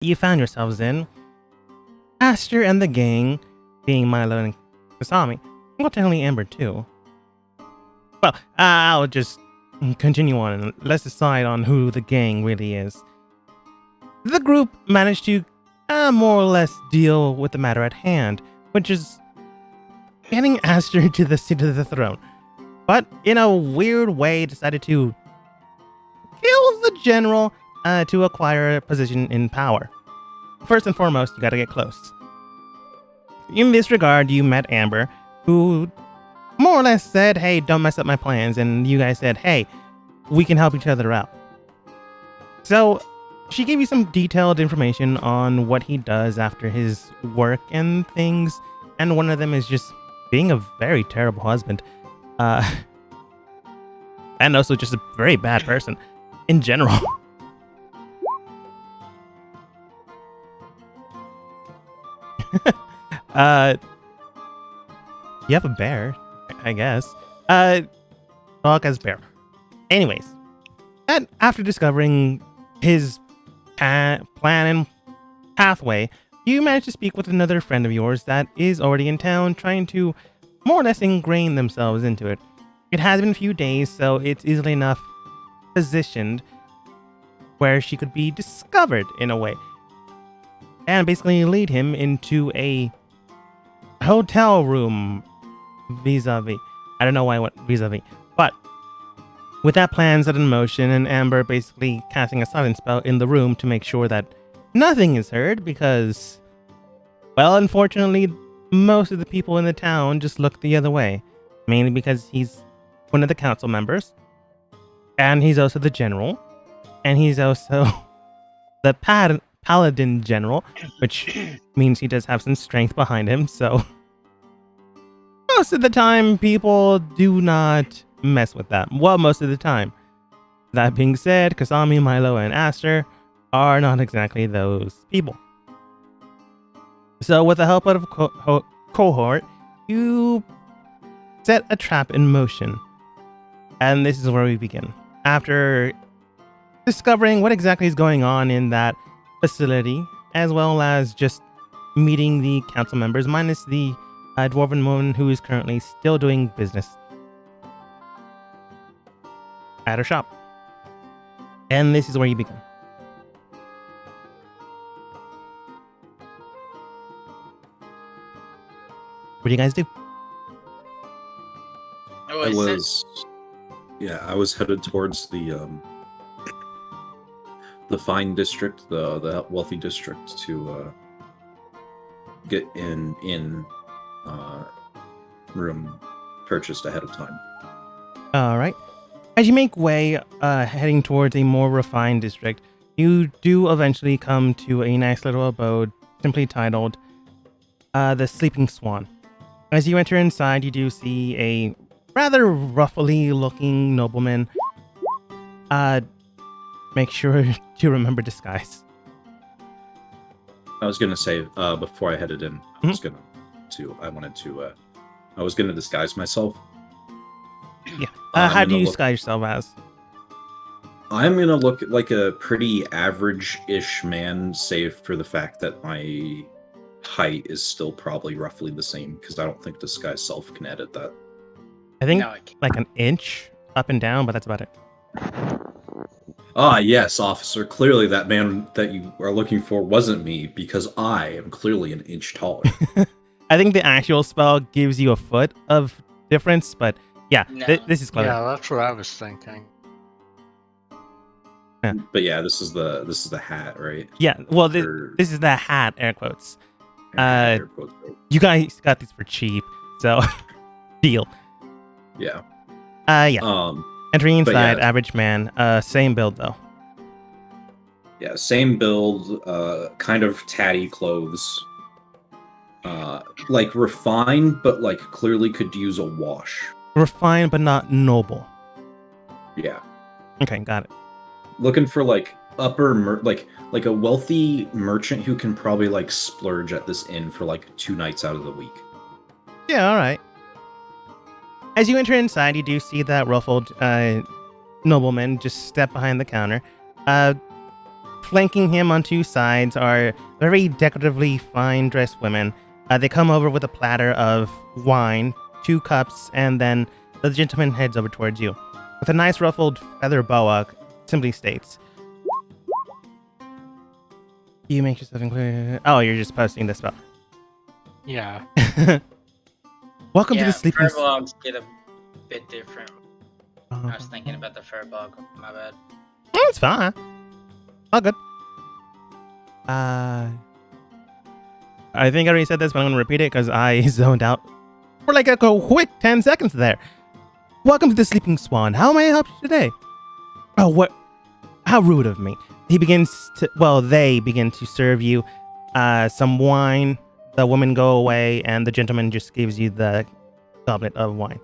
you found yourselves in. Aster and the gang, being Milo and Kasami, well, technically Amber too. Well, I'll just continue on and let's decide on who the gang really is. The group managed to more or less deal with the matter at hand, which is getting Aster to the seat of the throne. But in a weird way, decided to kill the general to acquire a position in power. First and foremost, you gotta get close. In this regard, you met Amber, who more or less said, hey, don't mess up my plans, and you guys said, hey, we can help each other out. So, she gave you some detailed information on what he does after his work and things, and one of them is just being a very terrible husband. And also just a very bad person in general. You have a bear, I guess. Dog as bear. Anyways, and after discovering his plan and pathway, you manage to speak with another friend of yours that is already in town, trying to more or less ingrain themselves into it. It has been a few days, so it's easily enough positioned where she could be discovered in a way, and basically lead him into a hotel room vis-a-vis. I don't know why I went vis-a-vis, but with that plan set in motion and Amber basically casting a silent spell in the room to make sure that nothing is heard, because, well, unfortunately, most of the people in the town just look the other way, mainly because he's one of the council members, and he's also the general, and he's also the paladin general, which means he does have some strength behind him, so most of the time people do not mess with that. Well, most of the time. That being said, Kasami, Milo, and Aster are not exactly those people. So with the help of cohort, you set a trap in motion. And this is where we begin. After discovering what exactly is going on in that facility, as well as just meeting the council members, minus the dwarven woman who is currently still doing business at her shop. And this is where you begin. What do you guys do? I was headed towards the fine district, the wealthy district, to get in room purchased ahead of time. All right. As you make way heading towards a more refined district, you do eventually come to a nice little abode simply titled the Sleeping Swan. As you enter inside, you do see a rather roughly looking nobleman. Make sure to remember disguise. I was gonna say before I headed in, I was gonna disguise myself. Yeah. How do you disguise yourself as? I'm gonna look like a pretty average-ish man, save for the fact that my height is still probably roughly the same, because I don't think disguise self can edit that. I think like an inch up and down, but that's about it. Ah, yes, officer. Clearly that man that you are looking for wasn't me, because I am clearly an inch taller. I think the actual spell gives you a foot of difference, but yeah, this is clever. Yeah, that's what I was thinking. Yeah. But yeah, this is the hat, right? Yeah, well, this is the hat, air quotes. You guys got these for cheap, so deal. Yeah. Yeah. Entering inside, average man. Same build though. Yeah, same build. Kind of tatty clothes. Like refined, but like clearly could use a wash. Refined, but not noble. Yeah. Okay, got it. Looking for like upper, like a wealthy merchant who can probably like splurge at this inn for like 2 nights out of the week. Yeah, all right. As you enter inside, you do see that ruffled nobleman just step behind the counter. Flanking him on two sides are very decoratively fine-dressed women. They come over with a platter of wine, 2 cups, and then the gentleman heads over towards you. With a nice ruffled feather boa, simply states, "You make yourself included." Oh, you're just posting this spell. Yeah. Welcome to the sleeping. Furbolgs get a bit different. I was Uh, thinking about the furbog. My bad. it's fine. All good. I think I already said this, but I'm going to repeat it because I zoned out for like a quick 10 seconds there. Welcome to the Sleeping Swan. How may I help you today? Oh, what? How rude of me. They begin to serve you some wine. The women go away, and the gentleman just gives you the goblet of wine.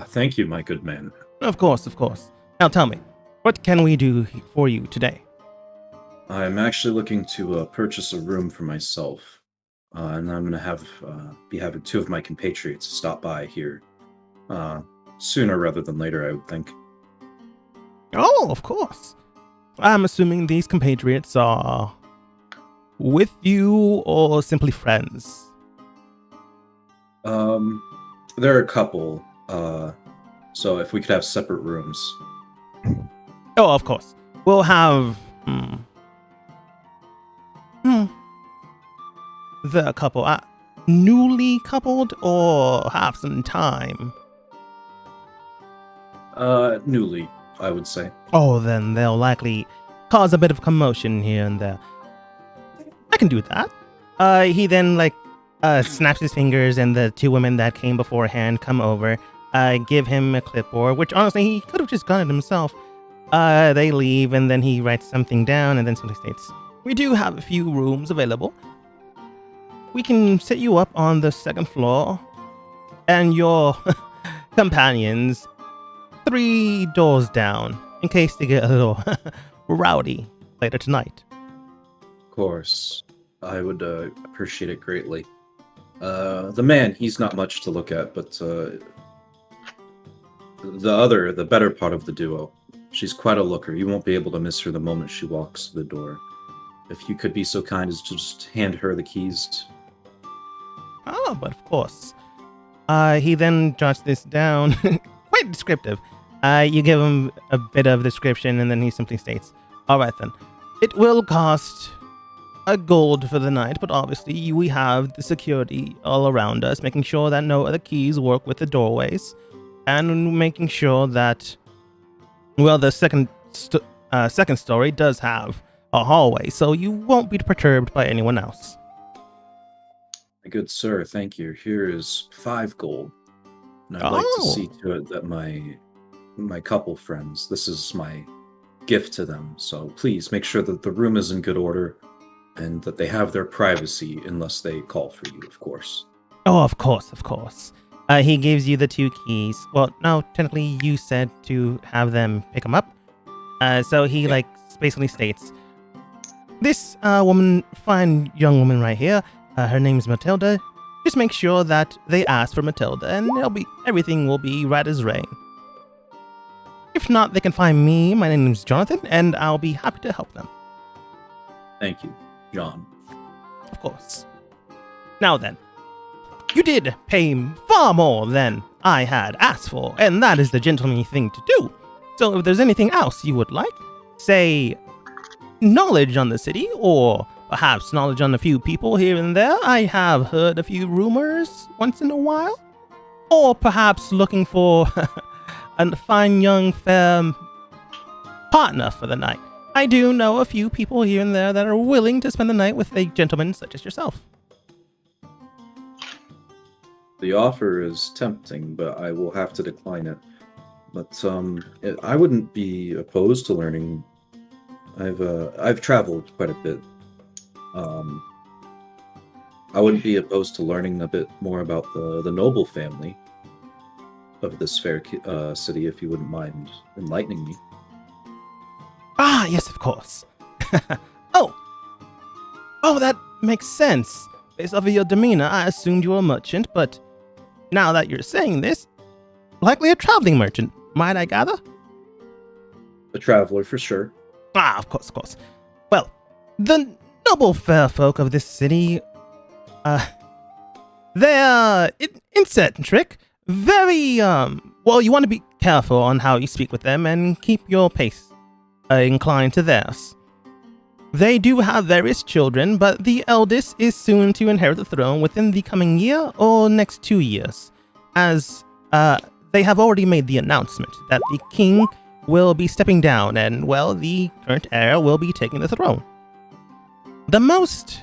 Thank you, my good man. Of course, of course. Now tell me, what can we do for you today? I'm actually looking to purchase a room for myself, and I'm going to be having 2 of my compatriots stop by here sooner rather than later, I would think. Oh, of course. I'm assuming these compatriots are with you or simply friends. There are a couple, so if we could have separate rooms. Oh, of course. We'll have the couple newly coupled or have some time. Newly, I would say. Oh, then they'll likely cause a bit of commotion here and there. I can do that. He then snaps his fingers, and the 2 women that came beforehand come over, give him a clipboard, which honestly he could have just done it himself. They leave, and then he writes something down, and then simply states, "We do have a few rooms available. We can set you up on the 2nd floor, and your companions 3 doors down, in case they get a little rowdy later tonight." Of course. I would appreciate it greatly. The man, he's not much to look at, but the better part of the duo, she's quite a looker. You won't be able to miss her the moment she walks through the door. If you could be so kind as to just hand her the keys. Oh, but of course. He then jots this down. Quite descriptive. You give him a bit of description, and then he simply states, "All right then. It will cost a gold for the night, but obviously we have the security all around us, making sure that no other keys work with the doorways, and making sure that, well, the second story does have a hallway, so you won't be perturbed by anyone else." My good sir, thank you. Here is 5 gold. And I'd like to see to it that my couple friends, this is my gift to them. So please make sure that the room is in good order and that they have their privacy unless they call for you, of course. Oh, of course, of course. He gives you the 2 keys. Well, no, technically you said to have them pick them up. So he basically states, "This fine young woman right here, her name's Matilda. Just make sure that they ask for Matilda, and everything will be right as rain. If not, they can find me. My name's Jonathan, and I'll be happy to help them." Thank you, John. Of course. Now then, you did pay far more than I had asked for, and that is the gentlemanly thing to do. So if there's anything else you would like, say knowledge on the city, or perhaps knowledge on a few people here and there. I have heard a few rumors once in a while. Or perhaps looking for a fine young fair partner for the night. I do know a few people here and there that are willing to spend the night with a gentleman such as yourself. The offer is tempting, but I will have to decline it. But I wouldn't be opposed to learning. I've traveled quite a bit. I wouldn't be opposed to learning a bit more about the noble family of this fair city, if you wouldn't mind enlightening me. Ah, yes, of course. Oh, that makes sense. Based off of your demeanor, I assumed you were a merchant, but now that you're saying this, likely a traveling merchant, might I gather? A traveler, for sure. Ah, of course, of course. Well, the noble fair folk of this city, they're eccentric, very, well, you want to be careful on how you speak with them and keep your pace inclined to theirs. They do have various children, but the eldest is soon to inherit the throne within the coming year or next 2 years, as they have already made the announcement that the king will be stepping down and, well, the current heir will be taking the throne. The most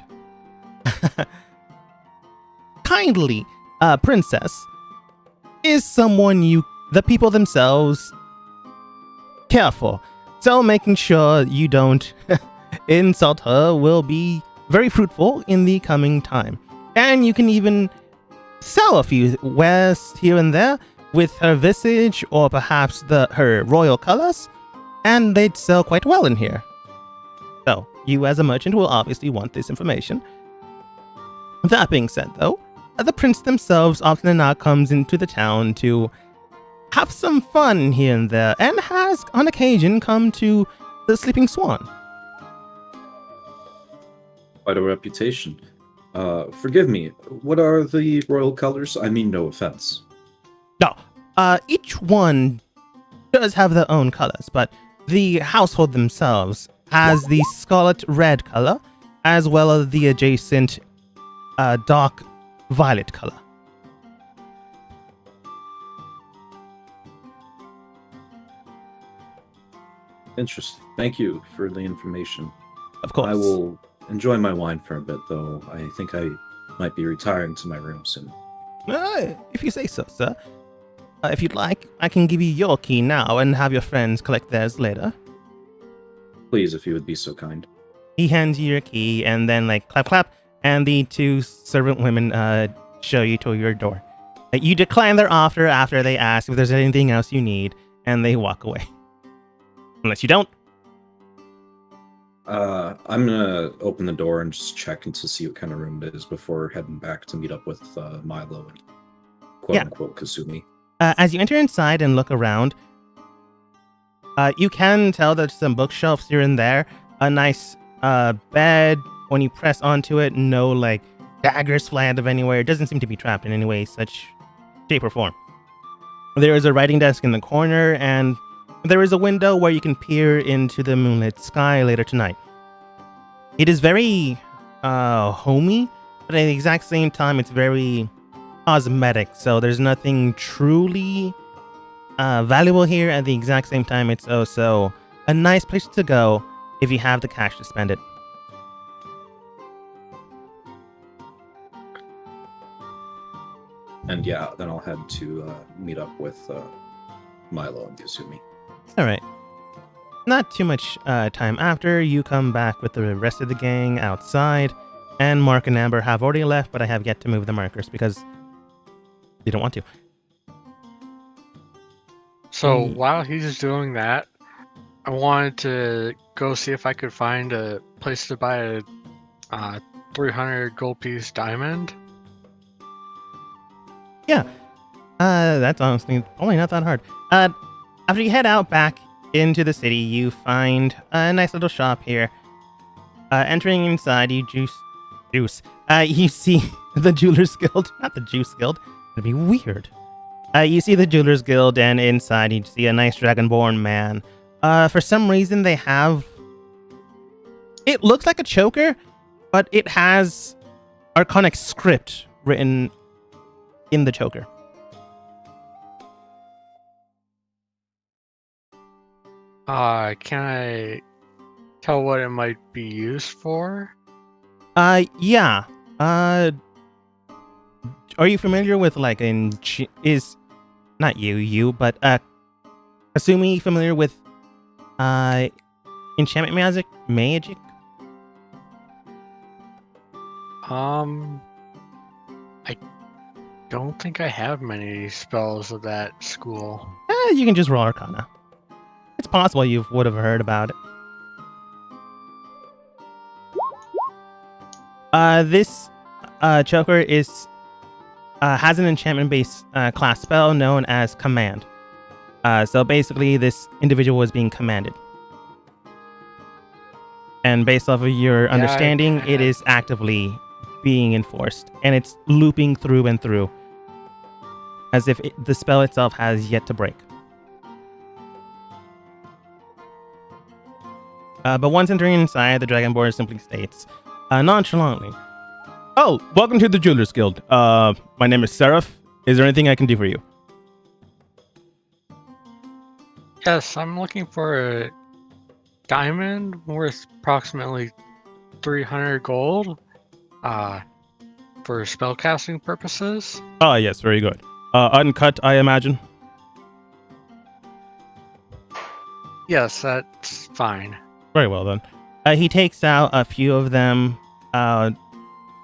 kindly princess is someone the people themselves care for, so making sure you don't insult her will be very fruitful in the coming time. And you can even sell a few wares here and there with her visage or perhaps her royal colors, and they'd sell quite well in here. So, you as a merchant will obviously want this information. That being said, though, the prince themselves often now comes into the town to have some fun here and there, and has on occasion come to the Sleeping Swan. Quite a reputation. Forgive me, what are the royal colors? I mean, no offense. No, each one does have their own colors, but the household themselves has the scarlet red color, as well as the adjacent dark violet color. Interesting. Thank you for the information. Of course. I will enjoy my wine for a bit, though. I think I might be retiring to my room soon. If you say so, sir. If you'd like, I can give you your key now and have your friends collect theirs later. Please, if you would be so kind. He hands you your key, and then, clap, clap, and the two servant women show you to your door. You decline their offer after they ask if there's anything else you need, and they walk away. Unless you don't. I'm gonna open the door and just check to see what kind of room it is before heading back to meet up with Milo and quote-unquote Kasumi. As you enter inside and look around, you can tell there's some bookshelves here and there, a nice bed. When you press onto it, no daggers fly out of anywhere. It doesn't seem to be trapped in any way, such shape or form. There is a writing desk in the corner, and there is a window where you can peer into the moonlit sky later tonight. It is very homey, but at the exact same time, it's very cosmetic. So there's nothing truly valuable here. At the exact same time, it's also a nice place to go if you have the cash to spend it. And yeah, then I'll head to meet up with Milo and Kasumi. All right. Not too much time after, you come back with the rest of the gang outside, and Mark and Amber have already left, but I have yet to move the markers because they don't want to. So while he's doing that, I wanted to go see if I could find a place to buy a 300 gold piece diamond. Yeah. That's honestly only not that hard. After you head out back into the city, you find a nice little shop here. Entering inside, you you see the Jewelers Guild. Not the Juice Guild. It'd be weird. You see the Jewelers Guild, and inside you see a nice dragonborn man. For some reason, they have... It looks like a choker, but it has Arcanic script written in the choker. Can I tell what it might be used for? Yeah. Are you familiar with but Kasumi familiar with enchantment magic? I don't think I have many spells of that school. You can just roll Arcana. It's possible you would have heard about it. This choker has an enchantment-based class spell known as Command. So basically, this individual was being commanded. And based off of your understanding, it is actively being enforced. And it's looping through and through. As if the spell itself has yet to break. But once entering inside, the Dragonborn simply states, nonchalantly, "Oh, welcome to the Jewelers Guild. My name is Seraph. Is there anything I can do for you?" Yes, I'm looking for a diamond worth approximately 300 gold for spellcasting purposes. Ah, yes, very good. Uncut, I imagine. Yes, that's fine. Very well, then. He takes out a few of them,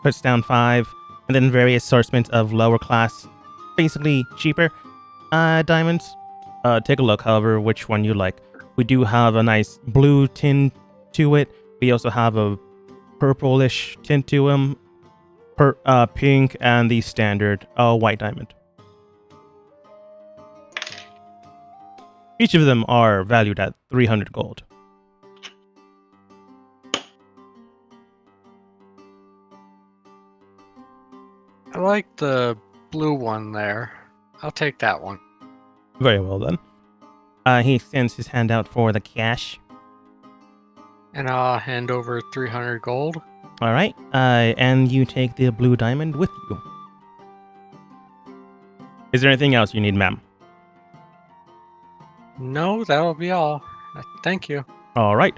puts down 5, and then various assortments of lower class, basically cheaper diamonds. Take a look, however, which one you like. We do have a nice blue tint to it. We also have a purplish tint to him, pink, and the standard white diamond. Each of them are valued at 300 gold. I like the blue one there. I'll take that one. Very well, then. He extends his hand out for the cash. And I'll hand over 300 gold. All right. And you take the blue diamond with you. Is there anything else you need, ma'am? No, that'll be all. Thank you. All right.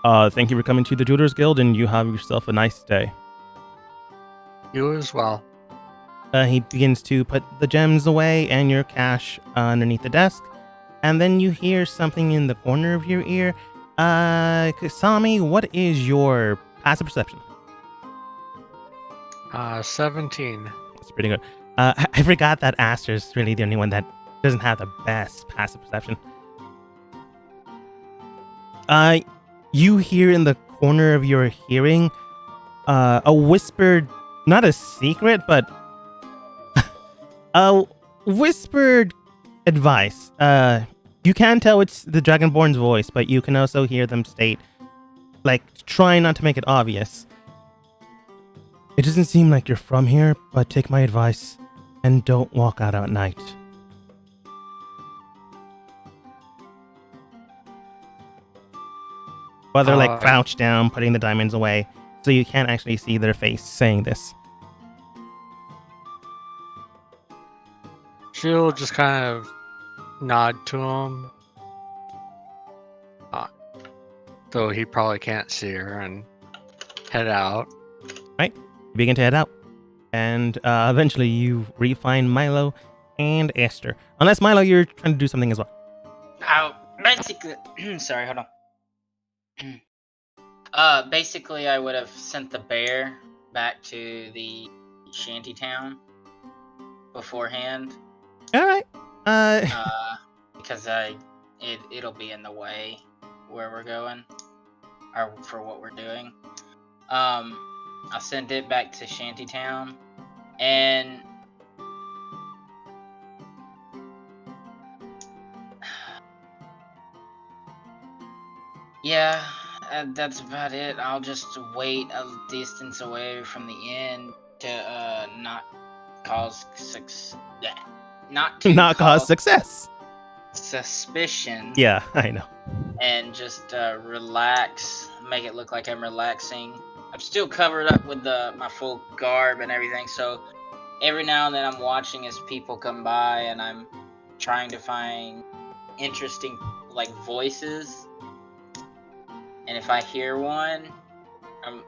Thank you for coming to the Jewelers Guild, and you have yourself a nice day. You as well. He begins to put the gems away and your cash underneath the desk. And then you hear something in the corner of your ear. Kasami, what is your passive perception? 17. That's pretty good. I forgot that Aster's really the only one that doesn't have the best passive perception. You hear in the corner of your hearing a whispered, not a secret, but a whispered advice. You can tell it's the Dragonborn's voice, but you can also hear them state, like, trying not to make it obvious. "It doesn't seem like you're from here, but take my advice and don't walk out at night." Well, they're like crouched down, putting the diamonds away, so you can't actually see their face saying this. She'll just kind of nod to him. Though he probably can't see her, and head out. Right. You begin to head out. And eventually you re-find Milo and Esther. Unless, Milo, you're trying to do something as well. Basically, sorry, hold on. Basically, I would have sent the bear back to the shanty town beforehand. All right. Because it'll be in the way where we're going, or for what we're doing. I'll send it back to Shantytown, and yeah, that's about it. I'll just wait a distance away from the inn to not cause success. Suspicion. Yeah, I know. And just relax, make it look like I'm relaxing. I'm still covered up with my full garb and everything, so every now and then I'm watching as people come by, and I'm trying to find interesting, like, voices. And if I hear one,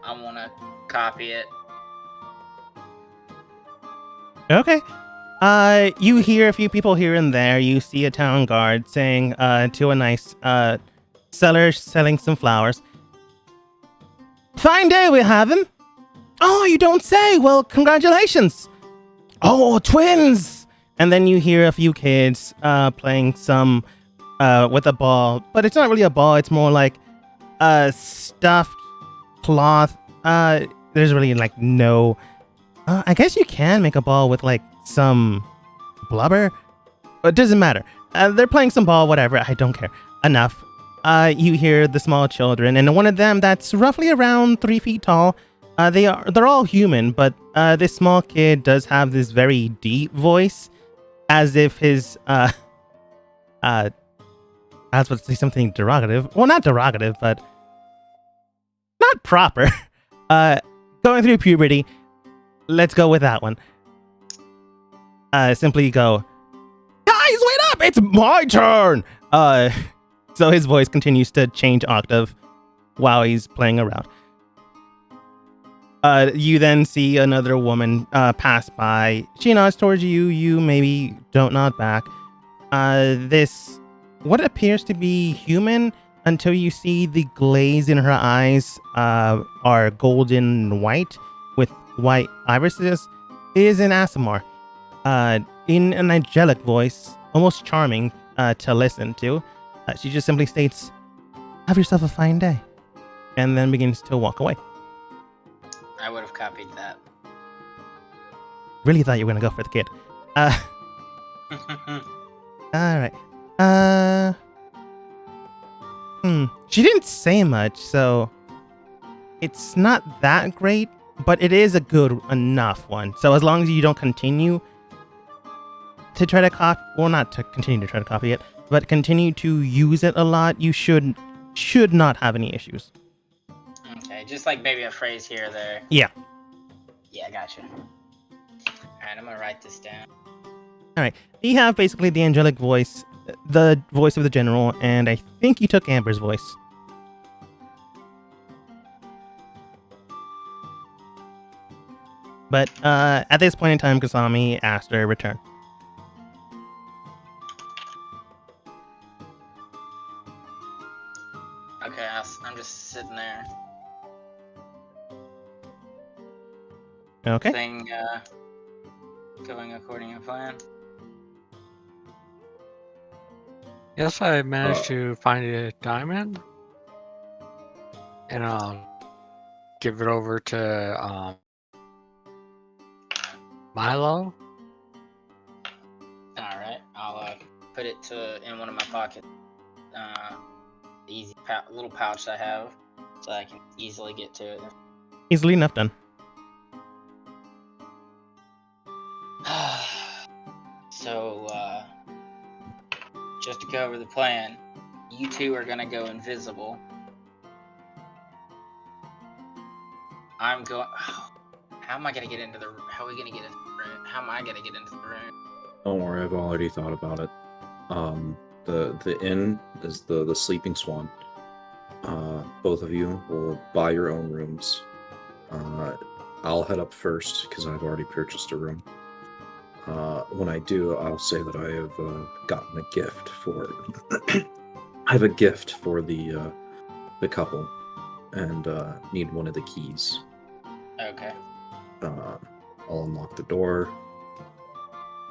I want to copy it. Okay. You hear a few people here and there. You see a town guard saying to a nice seller selling some flowers, "Fine day we're having." "Oh, you don't say. Well, congratulations." "Oh, twins." And then you hear a few kids playing some with a ball, but it's not really a ball. It's more like stuffed cloth. There's really like no. I guess you can make a ball with like some blubber. It doesn't matter. They're playing some ball, whatever. I don't care. Enough. you hear the small children, and one of them that's roughly around 3 feet tall. They're all human, but this small kid does have this very deep voice, as if his I was about to say something derogative. Well, not derogative, but not proper. Going through puberty. Let's go with that one. Simply go, guys, wait up! It's my turn! So his voice continues to change octave while he's playing around. You then see another woman pass by. She nods towards you. You maybe don't nod back. This, what appears to be human until you see the glaze in her eyes are golden white with white irises, is an Asimar. In an angelic voice, almost charming to listen to. She just simply states, have yourself a fine day, and then begins to walk away. I would have copied that. Really thought you were going to go for the kid. Alright. She didn't say much, so it's not that great, but it is a good enough one. So as long as you don't continue to try to copy, well, not to continue to try to copy it, but continue to use it a lot, you should not have any issues. Okay, just like maybe a phrase here or there. Yeah. Yeah, gotcha. Alright, I'm gonna write this down. Alright, you have basically the angelic voice, the voice of the general, and I think you took Amber's voice. But at this point in time, Kasami asked her to return. Okay, I'm just sitting there. Okay. Thing going according to plan. Yes, I managed to find a diamond, and I'll give it over to Milo. All right, I'll put it in one of my pockets. Easy little pouch I have, so I can easily get to it. Easily enough done. So, just to go over the plan, you two are gonna go invisible. I'm going. How am I gonna get into the? How are we gonna get into the room? How am I gonna get into the room? Don't worry, I've already thought about it. The inn is the Sleeping Swan. Both of you will buy your own rooms. I'll head up first because I've already purchased a room. When I do, I'll say that I have gotten a gift for. I have a gift for the couple, and need one of the keys. Okay. I'll unlock the door,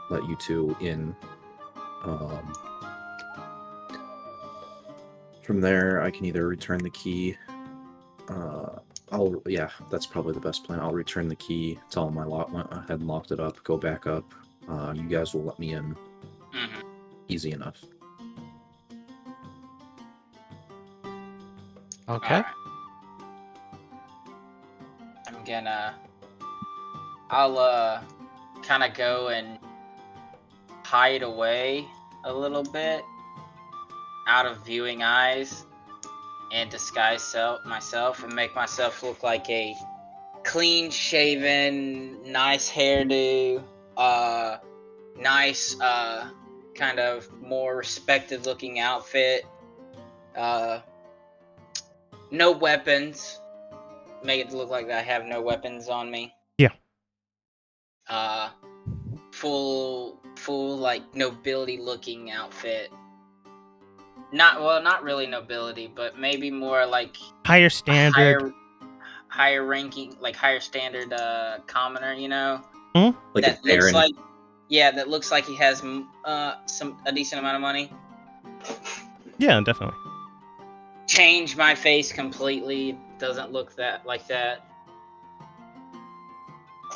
let you two in. From there, I can either return the key. That's probably the best plan. I'll return the key, tell them I went ahead and locked it up, go back up. You guys will let me in. Mm-hmm. Easy enough. Okay. Right. I'll kind of go and hide away a little bit out of viewing eyes and disguise myself and make myself look like a clean shaven, nice hairdo, nice kind of more respected looking outfit, no weapons, make it look like I have no weapons on me. Yeah. Full like nobility looking outfit. Not really nobility, but maybe more like Higher standard. higher ranking, like higher standard commoner, you know? Like that a baron. That looks like he has a decent amount of money. Yeah, definitely. Change my face completely. Doesn't look like that.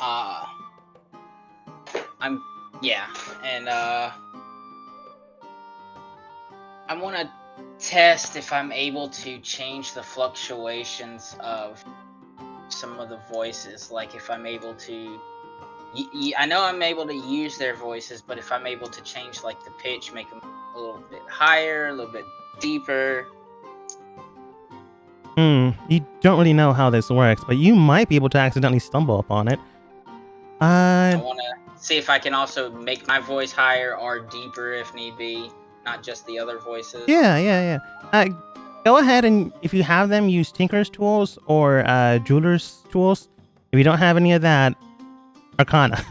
I test if I'm able to change the fluctuations of some of the voices. Like if I'm able to, I know I'm able to use their voices, but if I'm able to change like the pitch, make them a little bit higher, a little bit deeper. You don't really know how this works, but you might be able to accidentally stumble upon it. I want to see if I can also make my voice higher or deeper if need be, not just the other voices. Yeah. Go ahead and if you have them, use Tinker's tools or Jeweler's tools. If you don't have any of that, Arcana.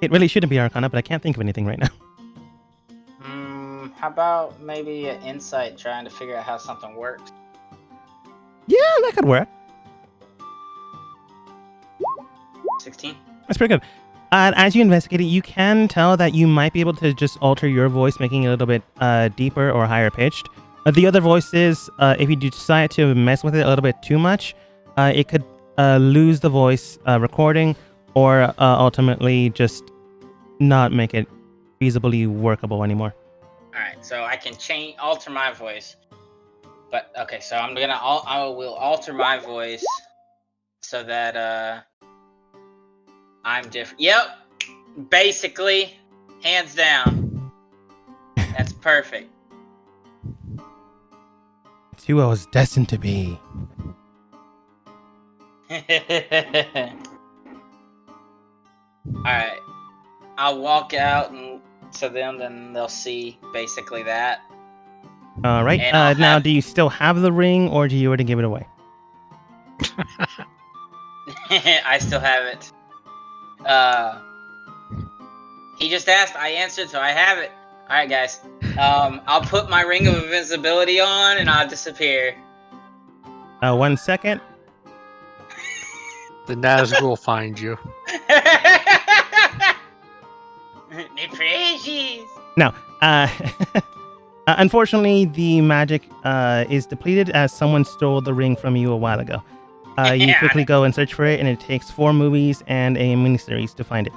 It really shouldn't be Arcana, but I can't think of anything right now. How about maybe an insight, trying to figure out how something works? Yeah, that could work. 16. That's pretty good. As you investigate it, you can tell that you might be able to just alter your voice, making it a little bit deeper or higher pitched. The other voices, if you decide to mess with it a little bit too much, it could lose the voice recording or ultimately just not make it feasibly workable anymore. Alright, so I can alter my voice. But, okay, so I will alter my voice so that, I'm different. Yep! Basically, hands down. That's perfect. It's who I was destined to be. Alright. I'll walk out and to them, then they'll see basically that. Alright, now do you still have the ring or do you already give it away? I still have it. He just asked, I answered, so I have it. Alright, guys. I'll put my ring of invisibility on and I'll disappear. 1 second. The Nazgul will find you. Me precious. No. Unfortunately, the magic is depleted as someone stole the ring from you a while ago. You quickly go and search for it, and it takes 4 movies and a miniseries to find it.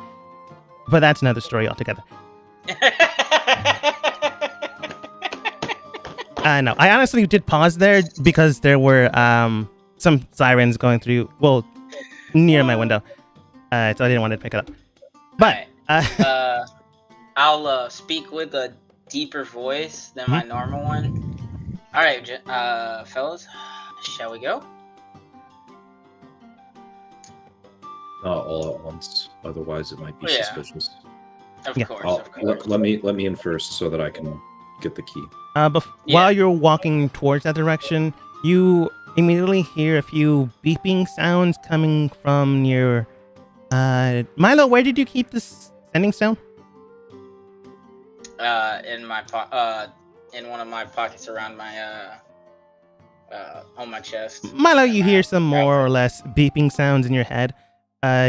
But that's another story altogether. No, I honestly did pause there because there were some sirens going through, near my window. So I didn't want to pick it up. But I'll speak with a deeper voice than my normal one. All right, fellas, shall we go? Not all at once, otherwise it might be suspicious. Of Yeah. course. Let me in first so that I can get the key. While you're walking towards that direction, you immediately hear a few beeping sounds coming from near. Milo, where did you keep this sending stone? In my in one of my pockets around my on my chest. Milo, you hear some more or less beeping sounds in your head.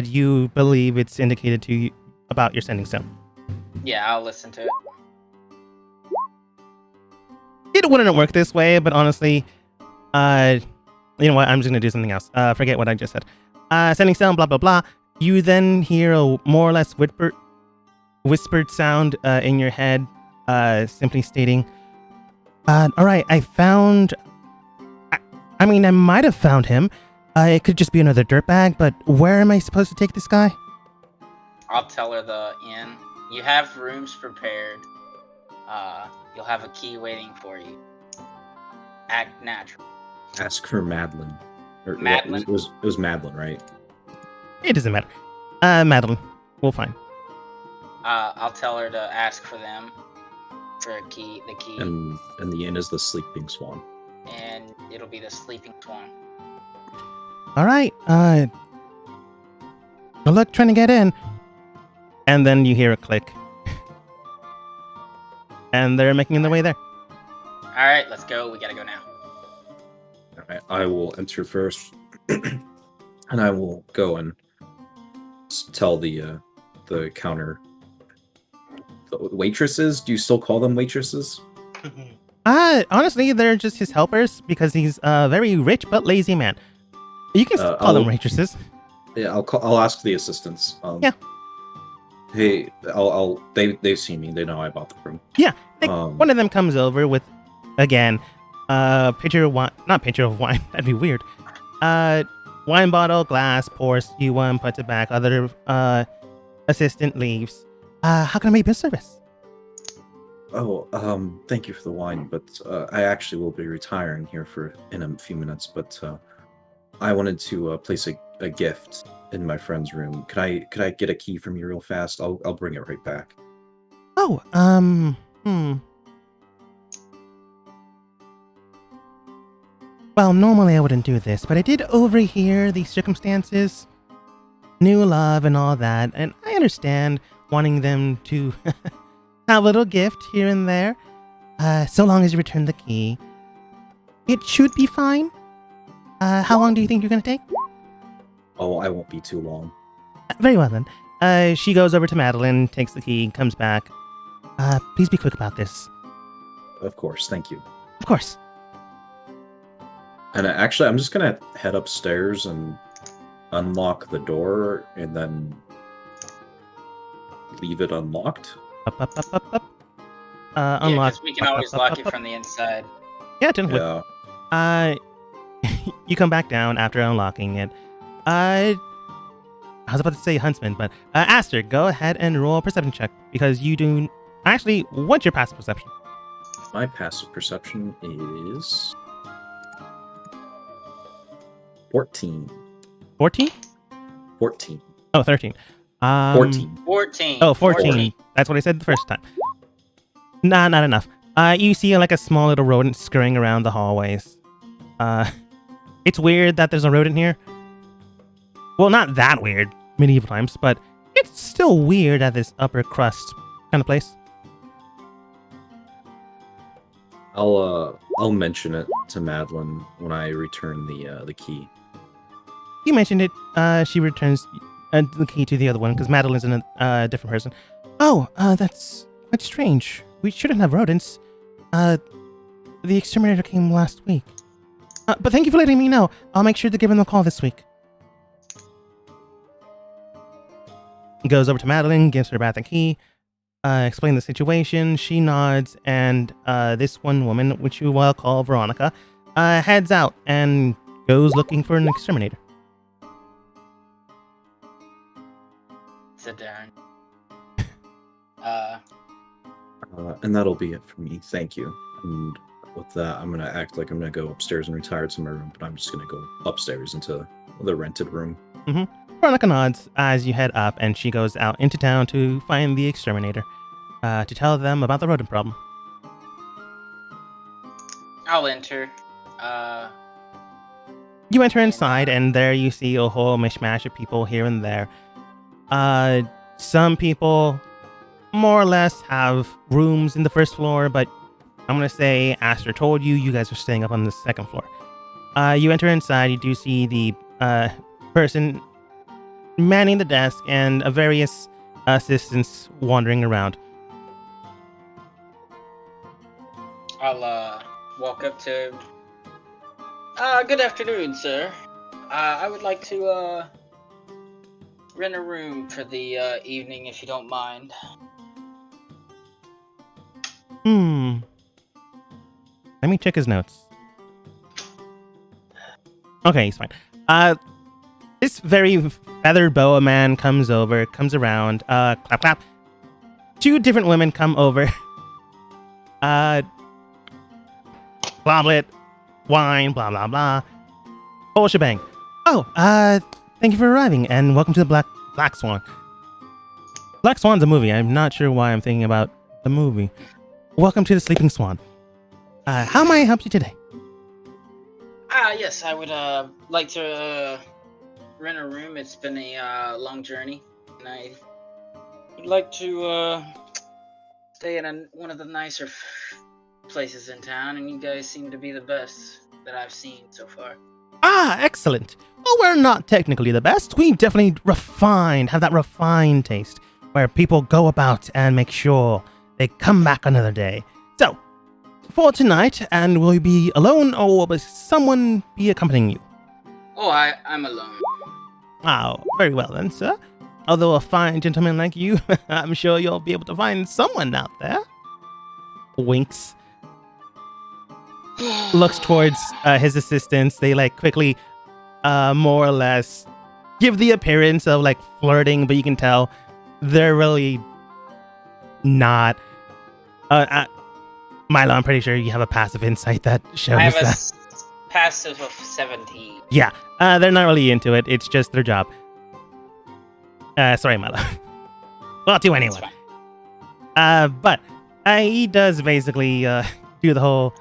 You believe it's indicated to you about your sending stone. Yeah, I'll listen to it. It wouldn't work this way, but honestly, you know what? I'm just gonna do something else. Forget what I just said. Sending stone, blah blah blah. You then hear a more or less whispered sound in your head, simply stating, "All right, I found. I mean, I might have found him. It could just be another dirtbag, but where am I supposed to take this guy?" I'll tell her the inn. You have rooms prepared. You'll have a key waiting for you. Act natural. Ask for Madeline. Madeline? It was Madeline, right? It doesn't matter. Madeline, we'll find. I'll tell her to ask for them for the key. And the inn is the Sleeping Swan. And it'll be the Sleeping Swan. All right. Good luck trying to get in. And then you hear a click. And they're making their way there. All right, let's go. We gotta go now. All right, I will enter first, and I will go and tell the counter. The waitresses? Do you still call them waitresses? Honestly, they're just his helpers because he's a very rich but lazy man. You can call them waitresses. Yeah, I'll ask the assistants. Yeah. Hey, they've seen me. They know I bought the room. Yeah, one of them comes over with, again, pitcher of wine. Not pitcher of wine. That'd be weird. Wine bottle, glass, pours you one, puts it back. Other assistant leaves. How can I make this service? Oh, thank you for the wine, but I actually will be retiring here in a few minutes. But I wanted to place a gift in my friend's room. Could I get a key from you real fast? I'll bring it right back. Oh, Well, normally I wouldn't do this, but I did overhear the circumstances, new love and all that, and I understand wanting them to have a little gift here and there. So long as you return the key, it should be fine. How long do you think you're gonna take? Oh, I won't be too long. Very well then. She goes over to Madeline, takes the key, comes back. Please be quick about this. Of course, thank you. Of course. And actually, I'm just gonna head upstairs and unlock the door, and then leave it unlocked. Up. Yeah, Unlock. because we can always lock it from the inside. Yeah, gentlemen. Yeah. You come back down after unlocking it. I was about to say huntsman, but Aster, go ahead and roll a perception check because you do. Actually, what's your passive perception? My passive perception is 14. 14? 14. Oh, 13. 14. 14. Oh, 14. That's what I said the first time. Nah, not enough. You see like a small little rodent scurrying around the hallways. It's weird that there's a rodent here. Well, not that weird, medieval times, but it's still weird at this upper crust kind of place. I'll mention it to Madeline when I return the key. You mentioned it. She returns the key to the other one because Madeline's in a different person. Oh, that's quite strange. We shouldn't have rodents. The exterminator came last week. But thank you for letting me know. I'll make sure to give him a call this week. He goes over to Madeline, gives her back the key, explain the situation. She nods, and this one woman, which you will call Veronica, heads out and goes looking for an exterminator. Sit down. And that'll be it for me. Thank you. And with that, I'm gonna act like I'm gonna go upstairs and retire to my room, but I'm just gonna go upstairs into the rented room. Mm-hmm. Veronica nods as you head up, and she goes out into town to find the exterminator, to tell them about the rodent problem. I'll enter. You enter inside, and there you see a whole mishmash of people here and there. Some people more or less have rooms in the first floor, but I'm going to say Aster told you, you guys are staying up on the second floor. You enter inside, you do see the person manning the desk and various assistants wandering around. I'll walk up to him. Good afternoon, sir. I would like to rent a room for the evening, if you don't mind. Let me check his notes. Okay, he's fine. This very feathered boa man comes around, clap, clap. Two different women come over. Goblet, wine, blah, blah, blah. Whole shebang. Oh, thank you for arriving, and welcome to the Black Swan. Black Swan's a movie. I'm not sure why I'm thinking about the movie. Welcome to the Sleeping Swan. How may I help you today? Yes, I would like to rent a room. It's been a long journey, and I would like to stay in one of the nicer places in town, and you guys seem to be the best that I've seen so far. Excellent. Well, we're not technically the best. We definitely have that refined taste, where people go about and make sure they come back another day. So, for tonight, and will you be alone, or will someone be accompanying you? Oh, I'm alone. Oh, very well then, sir. although a fine gentleman like you, I'm sure you'll be able to find someone out there. Winks. Looks towards his assistants. They like quickly, more or less, give the appearance of like flirting, but you can tell they're really not. Milo, I'm pretty sure you have a passive insight that shows I have a that. passive of 17. Yeah, they're not really into it. It's just their job. Sorry, Milo. Well, to anyone. But he does basically do the whole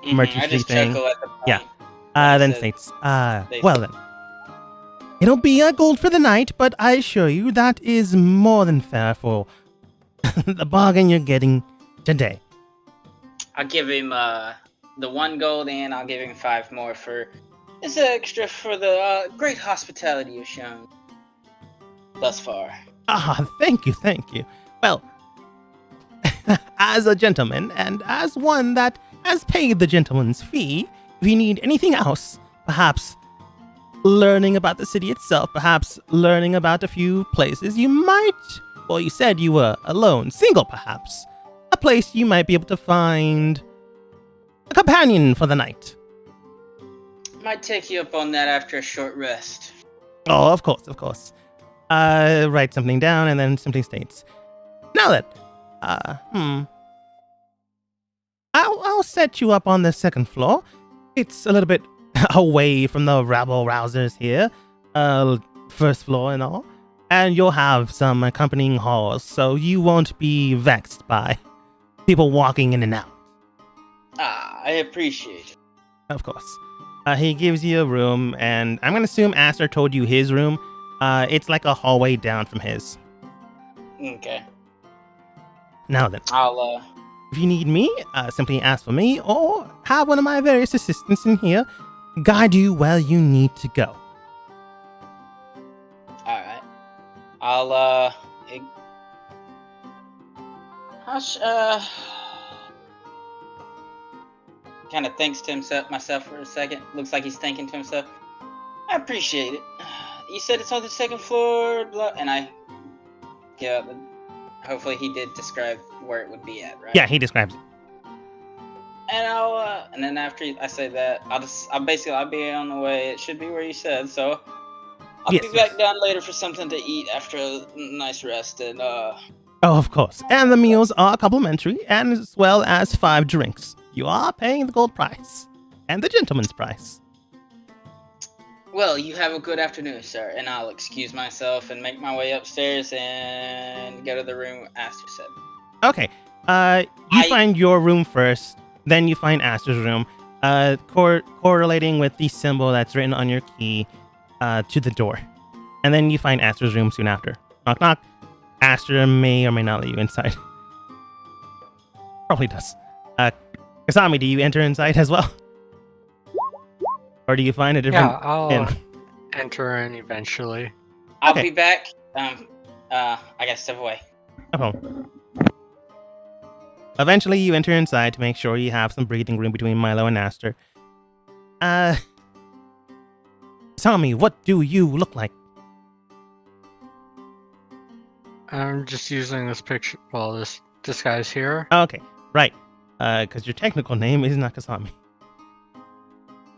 I merchantry just thing. chuckle at the point. Yeah. I Then said- states, well then. It'll be a gold for the night, but I assure you that is more than fair for the bargain you're getting today. I'll give him the 1 gold, and I'll give him 5 more for this extra for the great hospitality you've shown thus far. Thank you. Well, as a gentleman, and as one that has paid the gentleman's fee, if you need anything else, perhaps learning about the city itself, perhaps learning about a few places you might, well, you said you were alone, single perhaps, a place you might be able to find a companion for the night. Might take you up on that after a short rest. Oh, of course. Write something down and then something states. Now then, I'll set you up on the 2nd floor. It's a little bit away from the rabble rousers here, 1st floor and all, and you'll have some accompanying halls, so you won't be vexed by people walking in and out. I appreciate it. Of course. He gives you a room, and I'm gonna assume Aster told you his room. It's like a hallway down from his. Okay. Now then, I'll if you need me, simply ask for me, or have one of my various assistants in here guide you where you need to go. Alright. I'll kind of thinks to myself for a second. Looks like he's thinking to himself. I appreciate it. You said it's on the 2nd floor, blah, and I. Yeah, hopefully he did describe where it would be at, right? Yeah, he describes it. And I'll and then after I say that, I'll be on the way. It should be where you said, so I'll Yes, be back down later for something to eat after a nice rest. And Oh, of course. And the meals are complimentary, and as well as 5 drinks. You are paying the gold price and the gentleman's price. well, you have a good afternoon, sir. And I'll excuse myself and make my way upstairs and go to the room Aster said. Okay. You find your room first, then you find Aster's room, correlating with the symbol that's written on your key to the door. And then you find Aster's room soon after. Knock, knock. Aster may or may not let you inside. Probably does. Kasami, do you enter inside as well? Or do you find a different Yeah, I'll inn? enter in eventually. I'll Okay. be back. I gotta step away. No problem. Eventually, you enter inside to make sure you have some breathing room between Milo and Aster. Tell me, what do you look like? I'm just using this picture. Well, this guy's here. Okay, right. Because your technical name is Nakasami.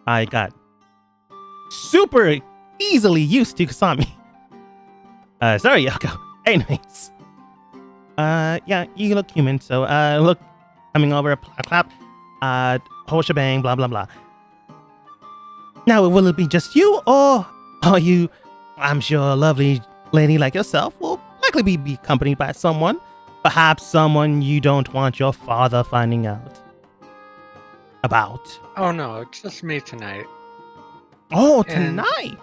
I got super easily used to Kasami. Sorry, Yoko. Anyways. Yeah, you look human, so, look, coming over, clap, whole shebang, blah, blah, blah. Now, will it be just you, or are you, I'm sure a lovely lady like yourself will likely be accompanied by someone, perhaps someone you don't want your father finding out about. Oh no, it's just me tonight. Oh, And- tonight!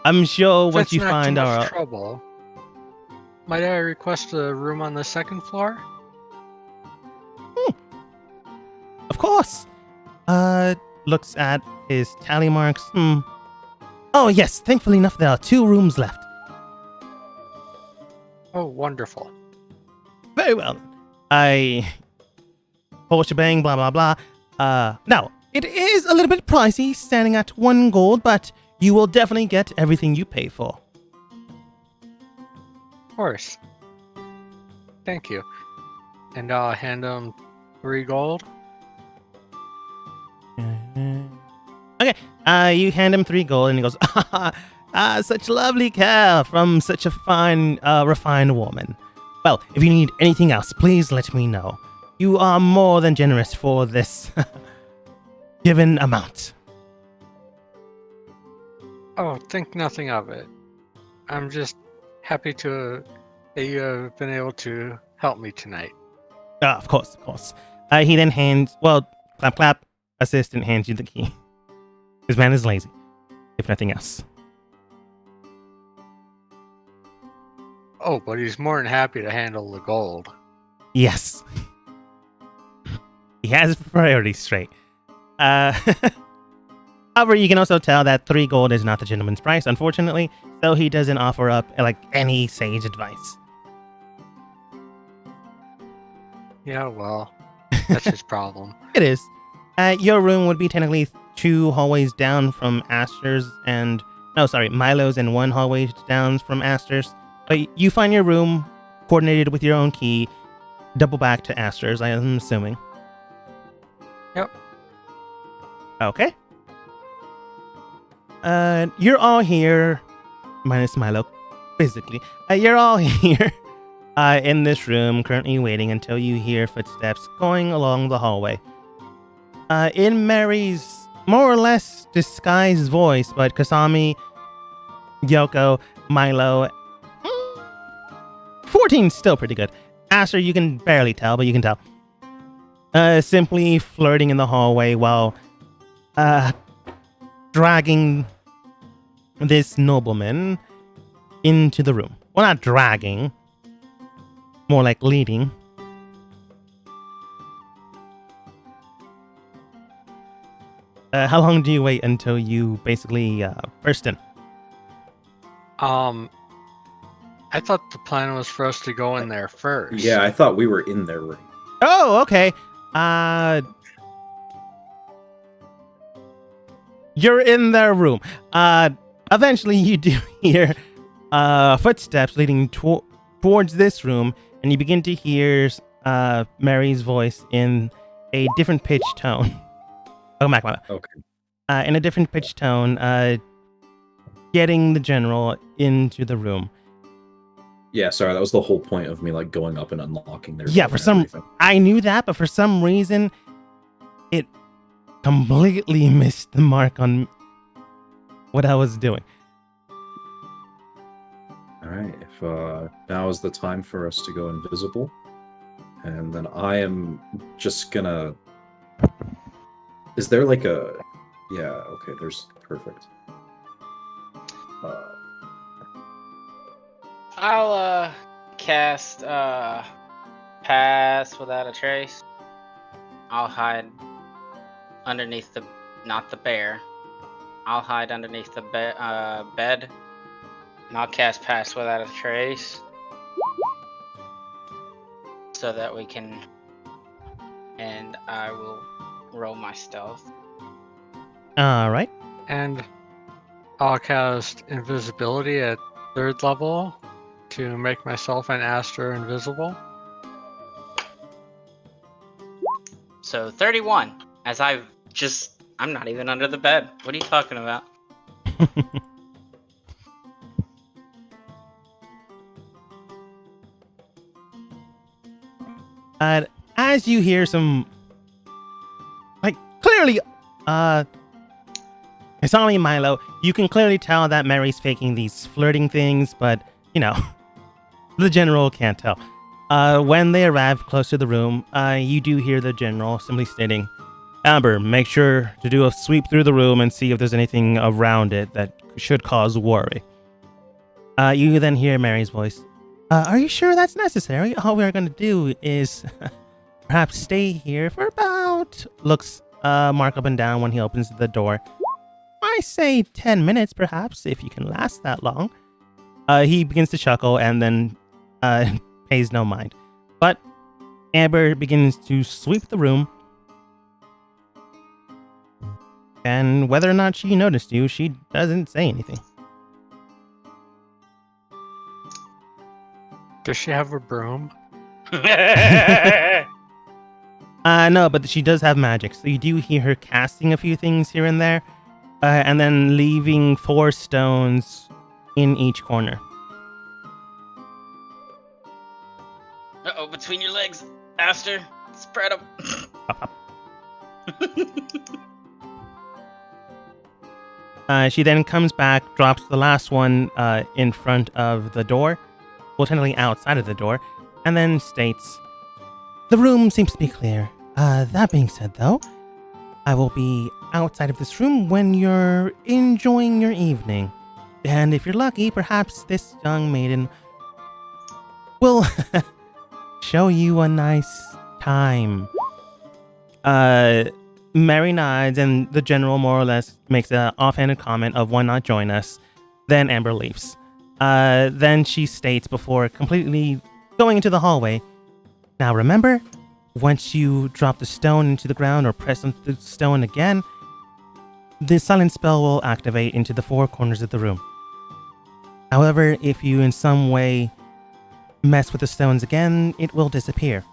I'm sure If once it's you not find too much our... trouble, might I request a room on the 2nd floor? Of course. Looks at his tally marks. Oh, yes. Thankfully enough, there are 2 rooms left. Oh, wonderful. Very well. Whole shebang, blah, blah, blah. Now, it is a little bit pricey, standing at 1 gold, but you will definitely get everything you pay for. Of course. Thank you. And I'll hand him 3 gold. Okay, you hand him 3 gold, and he goes, such lovely care from such a fine, refined woman. Well, if you need anything else, please let me know. You are more than generous for this given amount. Oh, think nothing of it. I'm just happy that you have been able to help me tonight. Of course, of course. He then hands, well, clap, clap, assistant hands you the key. This man is lazy, if nothing else. Oh, but he's more than happy to handle the gold. Yes. He has priorities straight. However, you can also tell that 3 gold is not the gentleman's price, unfortunately, so he doesn't offer up, like, any sage advice. Yeah, well, that's his problem. It is. Your room would be technically 2 hallways down from Aster's and... No, sorry, Milo's, and 1 hallway down from Aster's. But you find your room coordinated with your own key, double back to Aster's, I am assuming. Yep. Okay. You're all here, minus Milo, physically. You're all here in this room, currently waiting until you hear footsteps going along the hallway. In Mary's more or less disguised voice, but Kasami, Yoko, Milo, 14's still pretty good. Aster, you can barely tell, but you can tell. Simply flirting in the hallway while dragging this nobleman into the room. Well, not dragging, more like leading. How long do you wait until you basically burst in? I thought the plan was for us to go in there first. Yeah, I thought we were in their room. Oh, okay. You're in their room. Eventually you do hear footsteps leading towards this room, and you begin to hear Mary's voice in a different pitch tone. Oh, Macmillan. Okay. In a different pitch tone, getting the general into the room. Yeah, sorry, that was the whole point of me like going up and unlocking their Yeah, door for and some, everything. I knew that, but for some reason, it completely missed the mark on what I was doing. Alright, if now is the time for us to go invisible. And then I am just gonna... Is there like a... Yeah, okay, there's... Perfect. I'll cast pass without a trace. I'll hide underneath the, not the bear. I'll hide underneath the bed, and I'll cast pass without a trace, so that we can. And I will roll my stealth. All right. And I'll cast invisibility at 3rd level to make myself and Aster invisible. So 31, as I'm not even under the bed. What are you talking about? As you hear some, like, clearly, Kasami and Milo, you can clearly tell that Mary's faking these flirting things, but, you know, the general can't tell. When they arrive close to the room, you do hear the general simply stating, Amber, make sure to do a sweep through the room and see if there's anything around it that should cause worry. You then hear Mary's voice. Are you sure that's necessary? All we're going to do is perhaps stay here for about... Looks Mark up and down when he opens the door. I say 10 minutes, perhaps, if you can last that long. He begins to chuckle and then pays no mind. But Amber begins to sweep the room. And whether or not she noticed you, she doesn't say anything. Does she have a broom? No, but she does have magic, so you do hear her casting a few things here and there, and then leaving 4 stones in each corner. Uh-oh, between your legs, Aster. Spread them. She then comes back, drops the last one in front of the door, well, technically outside of the door, and then states, "The room seems to be clear. That being said, though, I will be outside of this room when you're enjoying your evening. And if you're lucky, perhaps this young maiden will show you a nice time." Mary nods, and the general more or less makes an offhanded comment of why not join us. Then Amber leaves. Then she states before completely going into the hallway, "Now remember, once you drop the stone into the ground or press on the stone again, the silent spell will activate into the 4 corners of the room. However, if you in some way mess with the stones again, it will disappear.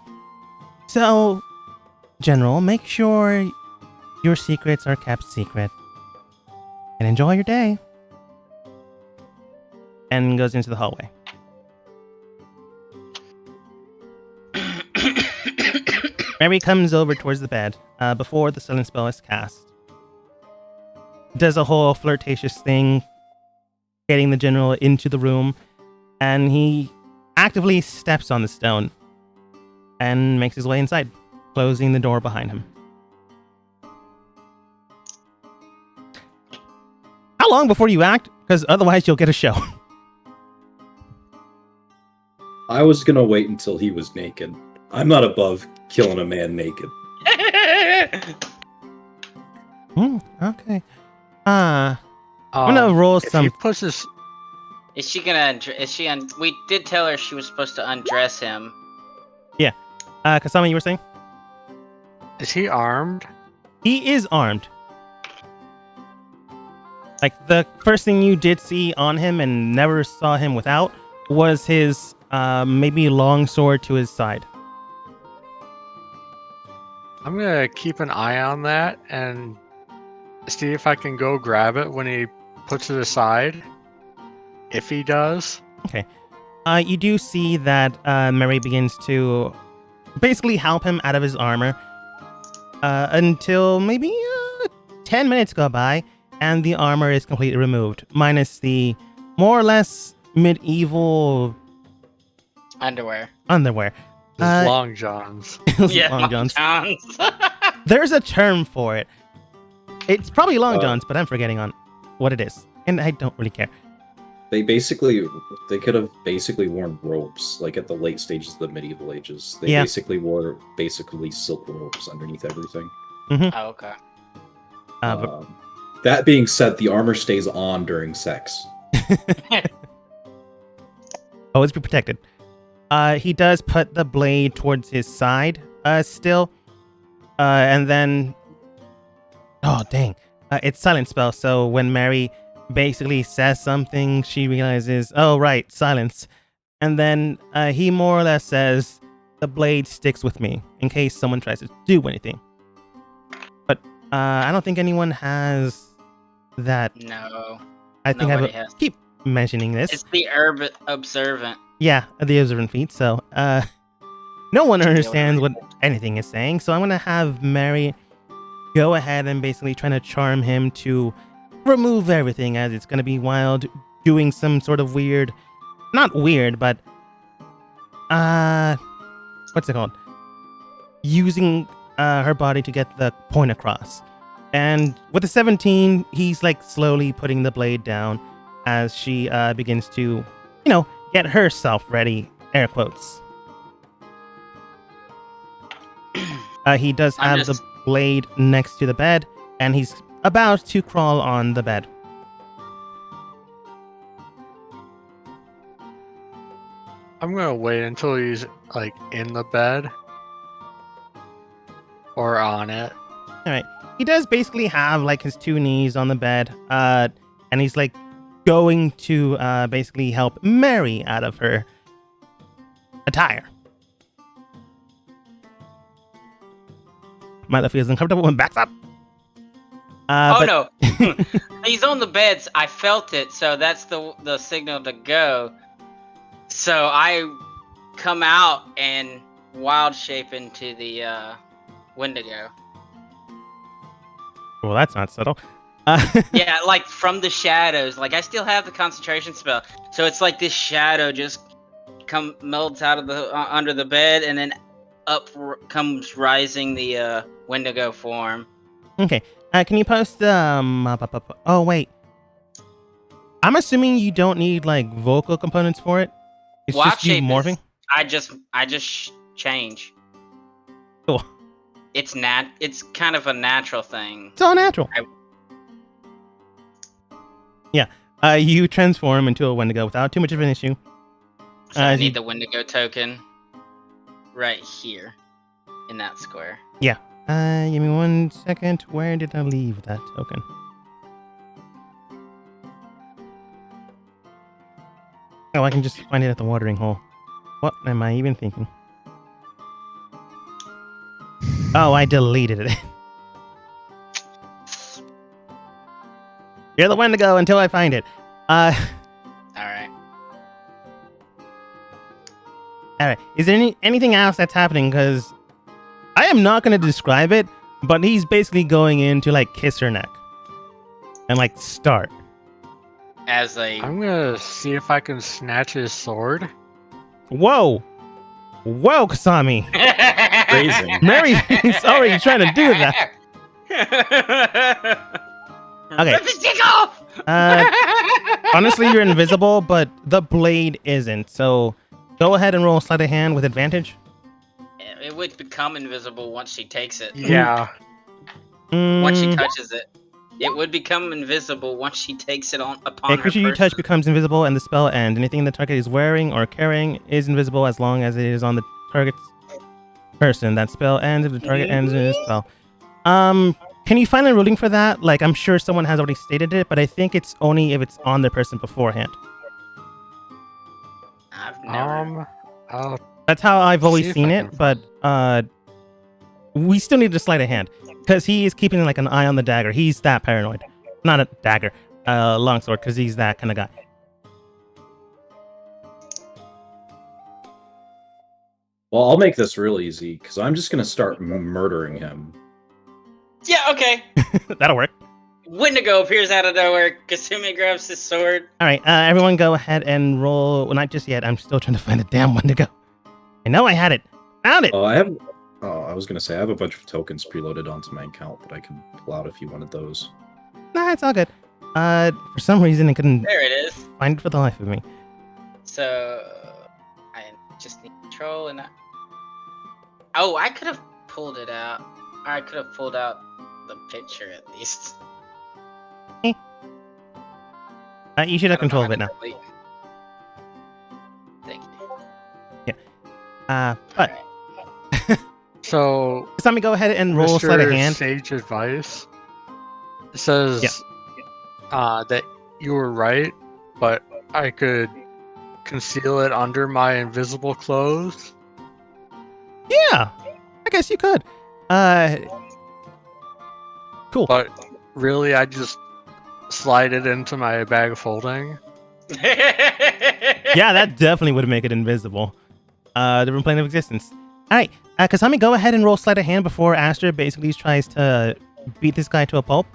So, General, make sure your secrets are kept secret. And enjoy your day." And goes into the hallway. Mary comes over towards the bed before the silent spell is cast. Does a whole flirtatious thing, getting the general into the room, and he actively steps on the stone and makes his way inside, closing the door behind him. How long before you act? Because otherwise you'll get a show. I was gonna wait until he was naked. I'm not above killing a man naked. Okay. I'm gonna roll if some. he puts his, Is she gonna? We did tell her she was supposed to undress him. Kasama, you were saying? is he armed? He is armed. Like, the first thing you did see on him and never saw him without was his maybe long sword to his side. I'm gonna keep an eye on that and see if I can go grab it when he puts it aside. If he does. You do see that Mary begins to basically help him out of his armor until maybe 10 minutes go by, and the armor is completely removed, minus the more or less medieval Underwear. His long johns. Yeah, Long johns. Johns. There's a term for it. It's probably long Oh. johns, but I'm forgetting on what it is, and I don't really care. They could have basically worn robes, like at the late stages of the medieval ages. They Yeah. basically wore silk robes underneath everything. Oh, okay. But That being said, the armor stays on during sex. always be protected. He does put the blade towards his side still, and then oh dang, it's silent spell. So when Mary basically says something, she realizes, oh right, silence, and then he more or less says, "The blade sticks with me in case someone tries to do anything." But I don't think anyone has that. No. I think Nobody has. keep mentioning this. It's the observant. Yeah, the observant feat. So, no one understands what anything is saying. So I'm gonna have Mary go ahead and basically trying to charm him to remove everything, as it's gonna be wild, doing some sort of weird, not weird, but what's it called? Using her body to get the point across. And with the 17, he's like slowly putting the blade down as she begins to, get herself ready, air quotes. He does have the blade next to the bed, and he's about to crawl on the bed. I'm gonna wait until he's like in the bed or on it, Alright. He does basically have like his 2 knees on the bed, and he's like going to basically help Mary out of her attire. Milo feels uncomfortable and backs up. No, he's on the beds. I felt it, so that's the signal to go. So I come out and wild shape into the Wendigo. Well, that's not subtle. Yeah, like from the shadows. Like I still have the concentration spell, so it's like this shadow just melts out of the under the bed, and then up comes rising the Wendigo form. Okay. Can you post oh wait. I'm assuming you don't need like vocal components for it. It's Wild just you shape morphing. I just change. Cool. It's kind of a natural thing. It's all natural. Yeah. You transform into a Wendigo without too much of an issue. So I need the Wendigo token right here in that square. Yeah. Give me 1 second. Where did I leave that token? Oh, I can just find it at the watering hole. What am I even thinking? Oh, I deleted it. You're the Wendigo until I find it. Alright. Alright. Is there anything else that's happening? Because I am not going to describe it, but he's basically going in to like kiss her neck. And like start. I'm gonna see if I can snatch his sword. Whoa! Whoa, Kasami! Phrasing. Mary is already trying to do that. Okay. Rip his dick off! Honestly, you're invisible, but the blade isn't. So go ahead and roll sleight of hand with advantage. It would become invisible once she takes it. Yeah. Once she touches it. It would become invisible once she takes it upon A her creature you touch person. becomes invisible and the spell ends. Anything the target is wearing or carrying is invisible as long as it is on the target's person. That spell ends if the target ends in a spell. Can you find a ruling for that? Like, I'm sure someone has already stated it, but I think it's only if it's on the person beforehand. I've never... That's how I've See always if seen I it, can but we still need to sleight of hand because he is keeping like an eye on the dagger. He's that paranoid. Not a dagger, longsword, because he's that kind of guy. Well, I'll make this real easy because I'm just gonna start murdering him. Yeah, okay. That'll work. Wendigo appears out of nowhere. Kasumi grabs his sword. All right, everyone go ahead and roll. Well, not just yet. I'm still trying to find the damn Wendigo. I know I had it. Found it. Oh, I was gonna say I have a bunch of tokens preloaded onto my account that I can pull out if you wanted those. Nah, it's all good. For some reason, I couldn't There it is. find it for the life of me. So, I just need control and Oh, I could have pulled it out. Or I could have pulled out the picture at least. You should have I don't know control how of it to now. delete. Thank you. But Alright. So, Kasami, go ahead and roll sleight of hand. Sage advice. It says that you were right, but I could conceal it under my invisible clothes. Yeah, I guess you could. Cool. But really, I just slide it into my bag of holding. Yeah, that definitely would make it invisible. Different plane of existence. All right, Kasami, go ahead and roll sleight of hand before Aster basically tries to beat this guy to a pulp.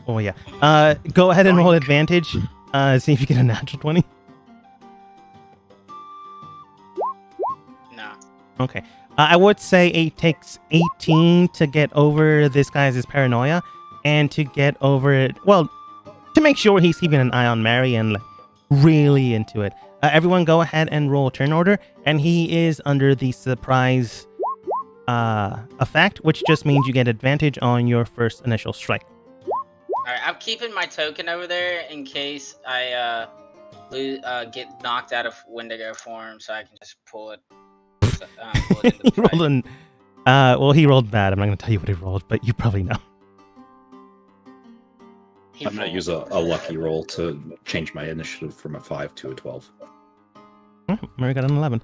Oh yeah. Go ahead and roll advantage. See if you get a natural 20. No. Okay. I would say it takes 18 to get over this guy's paranoia and to get over it. Well, to make sure he's keeping an eye on Mary and like, really into it. Everyone go ahead and roll turn order. And he is under the surprise effect, which just means you get advantage on your first initial strike. Alright, I'm keeping my token over there in case I get knocked out of Wendigo form so I can just pull it. put it into He rolled fighting. well, he rolled bad. I'm not going to tell you what he rolled, but you probably know. He I'm gonna rolled. use a lucky roll to change my initiative from a 5 to a 12. Murray got an 11.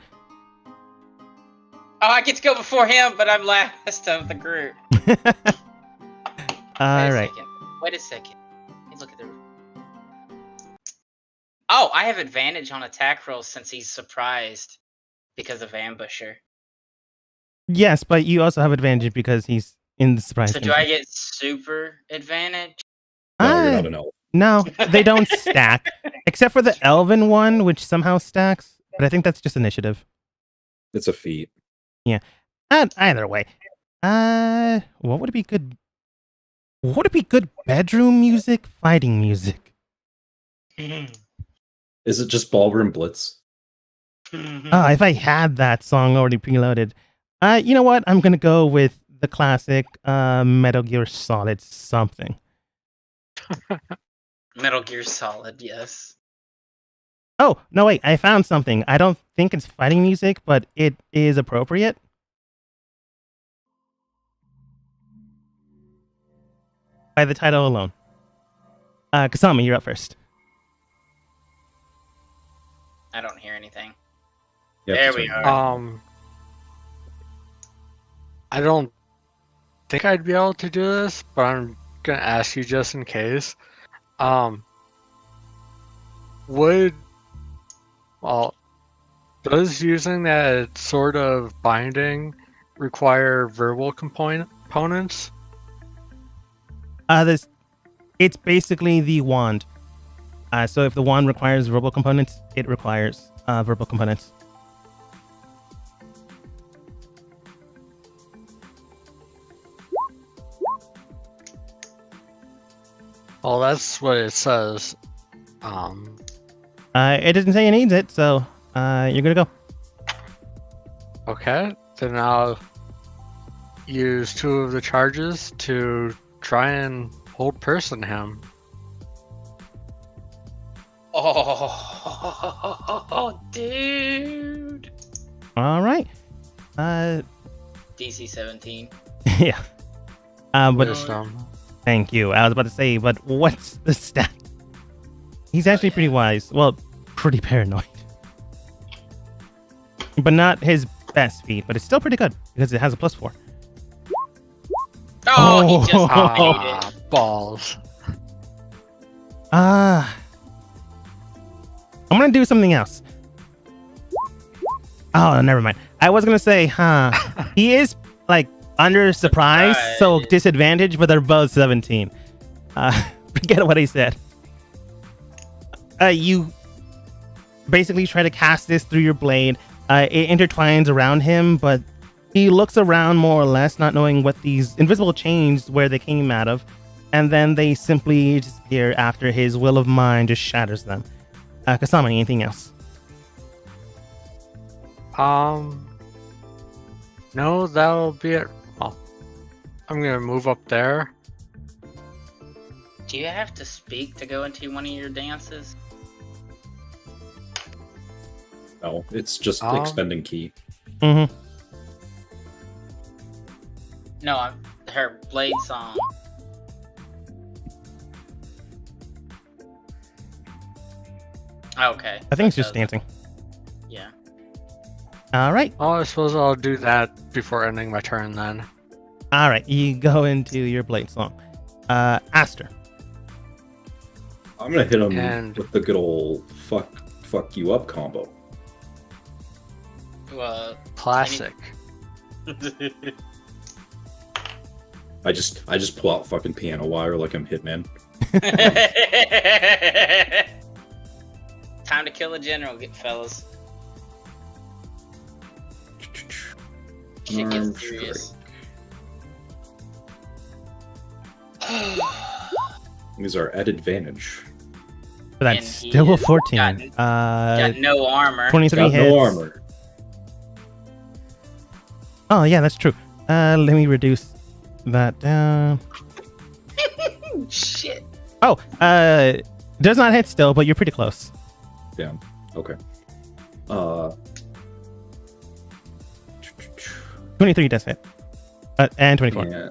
Oh, I get to go before him, but I'm last of the group. All right. Wait a second. Let me look at the. Oh, I have advantage on attack rolls since he's surprised because of ambusher. Yes, but you also have advantage because he's in the surprise. So do I get super advantage? No, you're not an elf. No, they don't stack. Except for the elven one, which somehow stacks. But I think that's just initiative. It's a feat. Either way. What would it be good? What would it be good bedroom music? Fighting music? Is it just Ballroom Blitz? If I had that song already preloaded. You know what? I'm gonna go with the classic Metal Gear Solid something. Metal Gear Solid, yes. Oh, no wait, I found something. I don't think it's fighting music, but it is appropriate. By the title alone. Kasami, you're up first. I don't hear anything. You have There to we turn are. I don't think I'd be able to do this, but I'm gonna ask you just in case. Does using that sort of binding require verbal components? It's basically the wand. So if the wand requires verbal components, it requires verbal components. Well, that's what it says. It doesn't say it needs it, so you're gonna go. Okay, then I'll use 2 of the charges to try and hold person him. Oh, dude. All right. DC 17. Yeah. But Wisdom. thank you. I was about to say, but what's the stat? He's actually pretty wise. Well, pretty paranoid. But not his best feat, but it's still pretty good because it has a +4. Oh, he just made Ah, it. balls. I'm gonna do something else. Oh, never mind. I was gonna say, he is like under surprise, so Surprise. disadvantage, but they're both 17. Forget what I said. You basically try to cast this through your blade. It intertwines around him, but he looks around more or less, not knowing what these invisible chains where they came out of, and then they simply disappear after his will of mind just shatters them. Kasama, anything else? No, that'll be it. Well, I'm gonna move up there. Do you have to speak to go into one of your dances? No, it's just Um, expending key. Mm-hmm. No, her blade song. Okay. I think it's so just it does- dancing. Yeah. All right. Oh, I suppose I'll do that before ending my turn then. All right. You go into your blade song. Aster. I'm gonna hit him And- with the good old fuck you up combo. Well. Classic. I just pull out fucking piano wire like I'm Hitman. Time to kill a general, fellas. Shit Arm gets serious. These are at advantage. But that's And he still a is- 14. Got no armor. 23 Got hits. no armor. Oh, yeah, that's true. Let me reduce that down. Shit. Oh, does not hit still, but you're pretty close. Damn. Okay. 23 does hit. And 24. Yeah.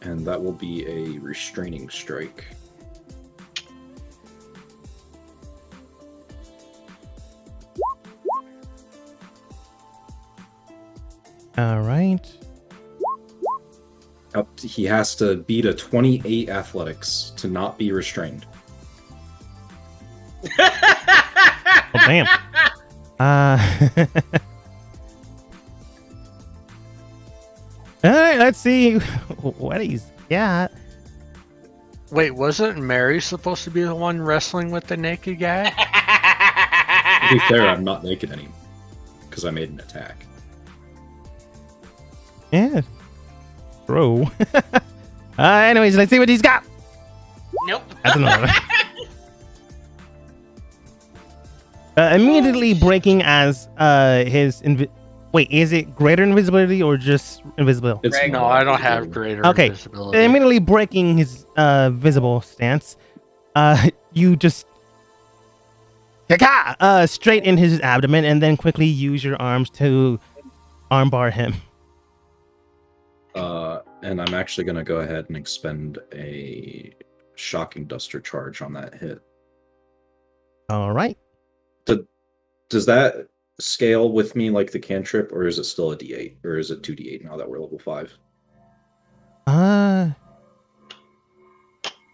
And that will be a restraining strike. All right. He has to beat a 28 athletics to not be restrained. Oh, damn. All right, let's see what he's got. Wait, wasn't Mary supposed to be the one wrestling with the naked guy? To be fair, I'm not naked anymore because I made an attack. Yeah. Bro. Anyways, let's see what he's got. Nope. That's another one. Immediately breaking as his wait, is it greater invisibility or just invisibility? It's No, not I don't have invisibility. greater Okay. invisibility. Immediately breaking his visible stance, you just straight in his abdomen and then quickly use your arms to armbar him. And I'm actually going to go ahead and expend a shocking duster charge on that hit. All right. Does that scale with me like the cantrip, or is it still a D8, or is it 2D8 now that we're level 5?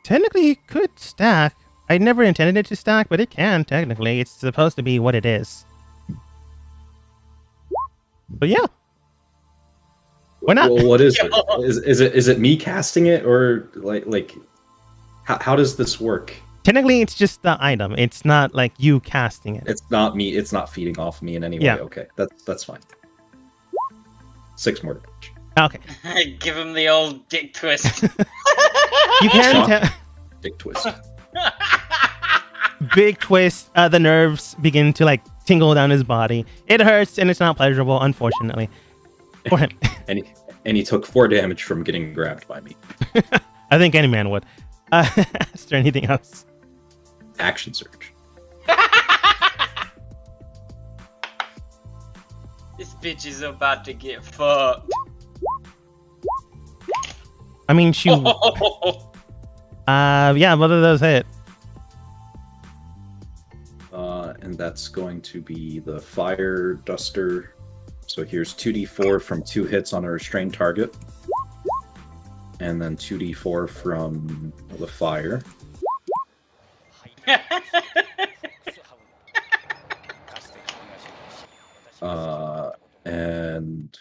Technically it could stack. I never intended it to stack, but it can technically. It's supposed to be what it is. But yeah. Why not? Well, what is it? Is it me casting it, or like how does this work? Technically it's just the item. It's not like you casting it. It's not me. It's not feeding off me in any way. Yeah. Okay, that's fine. 6 more damage. Okay. Give him the old dick twist. You can Shock. tell. Big twist. Big twist. The nerves begin to like tingle down his body. It hurts and it's not pleasurable, unfortunately, for him. and he took 4 damage from getting grabbed by me. I think any man would. Is there anything else? Action surge. This bitch is about to get fucked. I mean, she. Yeah, both of those hit. And that's going to be the fire duster. So here's 2d4 from 2 hits on a restrained target. And then 2d4 from the fire. And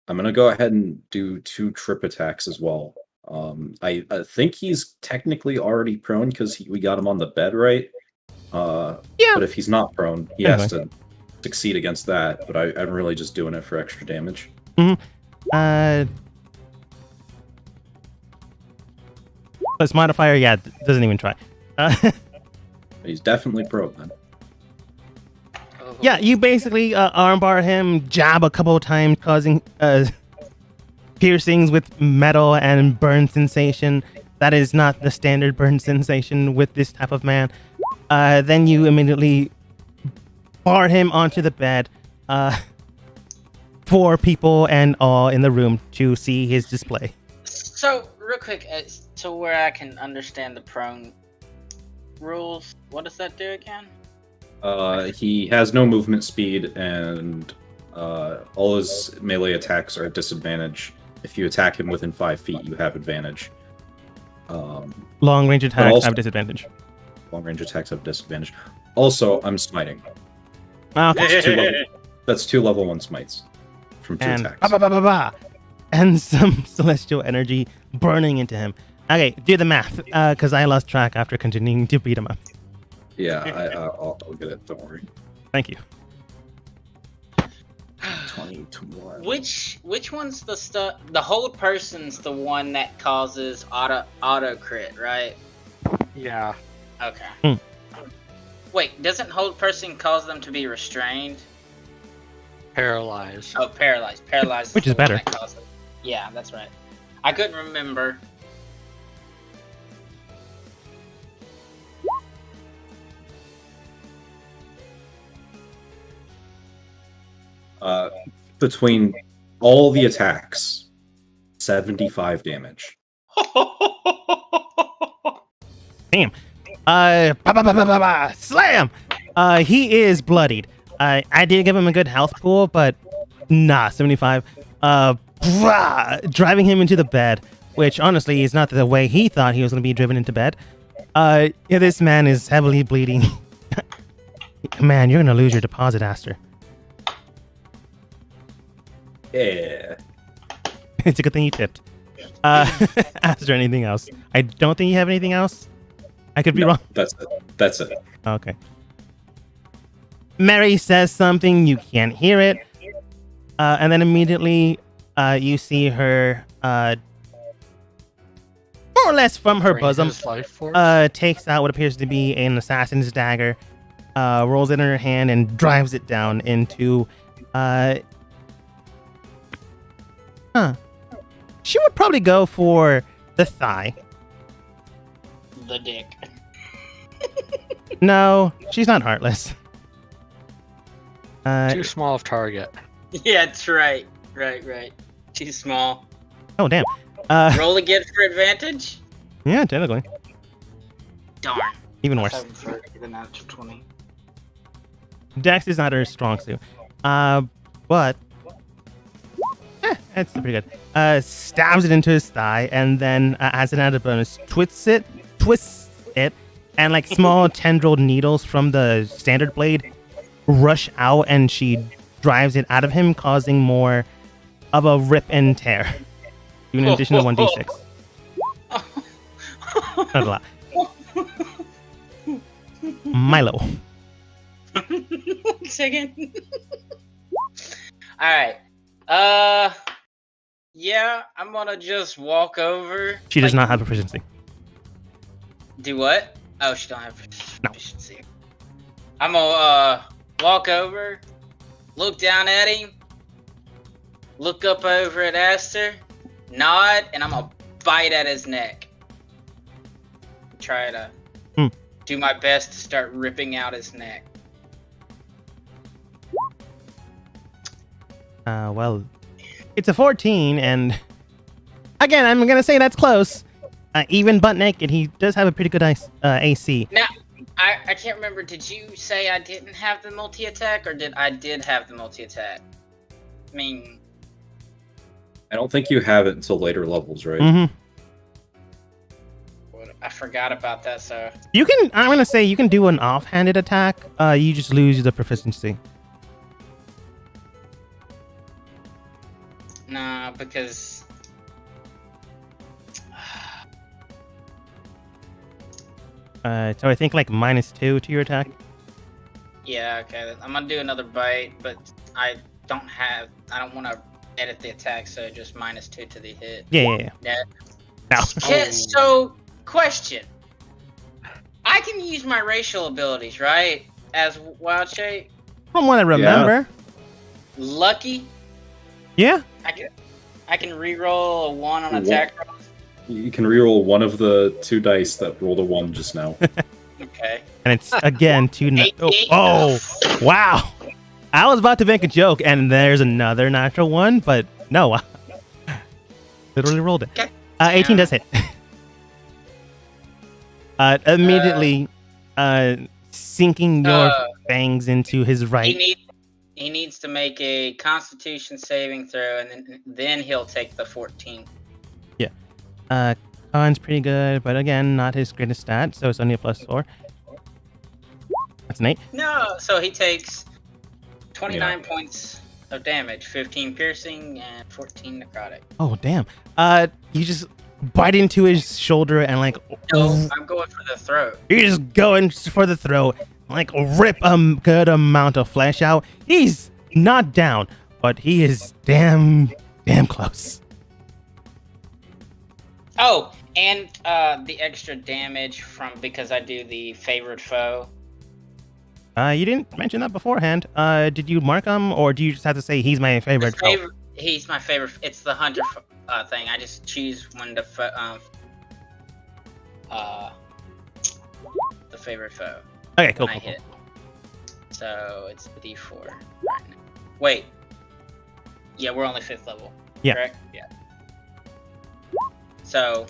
I'm going to go ahead and do 2 trip attacks as well. I think he's technically already prone because we got him on the bed, right? Yeah. But if he's not prone, he has to succeed against that. But I'm really just doing it for extra damage. Plus modifier, yeah, doesn't even try. He's definitely prone then. Yeah, you basically armbar him, jab a couple of times, causing piercings with metal and burn sensation. That is not the standard burn sensation with this type of man. Then you immediately bar him onto the bed. 4 people and all in the room to see his display. So, real quick, to where I can understand the prone rules, what does that do again? He has no movement speed, and all his melee attacks are at disadvantage. If you attack him within 5 feet, you have advantage. Long range attacks also- have disadvantage. Long range attacks have disadvantage. Also, I'm smiting. Okay. That's 2 level 1 smites from 2 And attacks. ba, ba, ba, ba, ba. And some celestial energy burning into him. Okay, do the math, because I lost track after continuing to beat him up. Yeah, I'll get it. Don't worry. Thank you. 20 to 1. Which one's the stuff? The hold person's the one that causes auto crit, right? Yeah. Okay. Wait, doesn't hold person cause them to be restrained? Paralyzed. Oh, paralyzed. Paralyzed. Which is the one better. that causes it. Yeah, that's right. I couldn't remember. between all the attacks, 75 damage. Bam. Slam. He is bloodied. I did give him a good health pool, but nah, 75. Driving him into the bed, which honestly is not the way he thought he was going to be driven into bed. Yeah, this man is heavily bleeding. Man, you're going to lose your deposit, Aster. Yeah. It's a good thing you tipped. Aster, anything else? I don't think you have anything else. I could be wrong. That's it. Okay. Mary says something, you can't hear it. And then immediately you see her more or less from her Drain bosom his life force? takes out what appears to be an assassin's dagger, rolls it in her hand and drives it down into she would probably go for the thigh. The dick. No, she's not heartless. Too small of target. Yeah, that's right. Right. Too small. Oh damn. Roll again for advantage? Yeah, technically. Darn. Even worse. 7 for the natural 20. Dex is not her strong suit. But that's pretty good. Stabs it into his thigh and then as an added bonus, twists it, and like small tendril needles from the standard blade rush out and she drives it out of him, causing more of a rip and tear. Even in addition to 1d6. Not a lot. Milo. 1 second. Alright. Yeah, I'm gonna just walk over. She does not have proficiency. Do what? Oh, she don't have No. proficiency. I'm gonna walk over, look down at him, look up over at Aster, nod, and I'm gonna bite at his neck. Try to do my best to start ripping out his neck. Well, it's a 14, and again, I'm gonna say that's close. Even butt naked, he does have a pretty good AC. Now, I can't remember. Did you say I didn't have the multi-attack, or did I have the multi-attack? I mean, I don't think you have it until later levels, right? Mm-hmm. I forgot about that. So You can. I'm gonna say you can do an offhanded attack. You just lose the proficiency. nah, because So I think like -2 to your attack. yeah, okay. I'm gonna do another bite, but I don't want to edit the attack, so just -2 to the hit. Yeah. Yeah. No. Okay, so question. I can use my racial abilities, right? As Wild Shape? From what I remember. Lucky? Yeah. I can re-roll a 1 on attack roll. You can reroll one of the 2 dice that rolled a 1 just now. Okay. And it's again 2. Oh, wow. I was about to make a joke, and there's another natural 1, but no. Literally rolled it. Okay. 18 does hit. Immediately sinking your fangs into his right. He needs to make a Constitution saving throw, and then he'll take the 14. Con's pretty good, but again, not his greatest stat, so it's only a +4. That's an 8. No, so he takes 29 points of damage, 15 piercing and 14 necrotic. Oh, damn. You just bite into his shoulder and like... No, I'm going for the throat. You're just going for the throat, like rip a good amount of flesh out. He's not down, but he is damn close. Oh, and the extra damage because I do the favored foe. You didn't mention that beforehand. Did you mark him, or do you just have to say he's my favorite foe? He's my favorite. It's the hunter thing. I just choose when to the favorite foe. Okay, cool. When I hit. So it's the D4 right now. Wait. Yeah, we're only 5th level. Yeah. Correct? Yeah. So,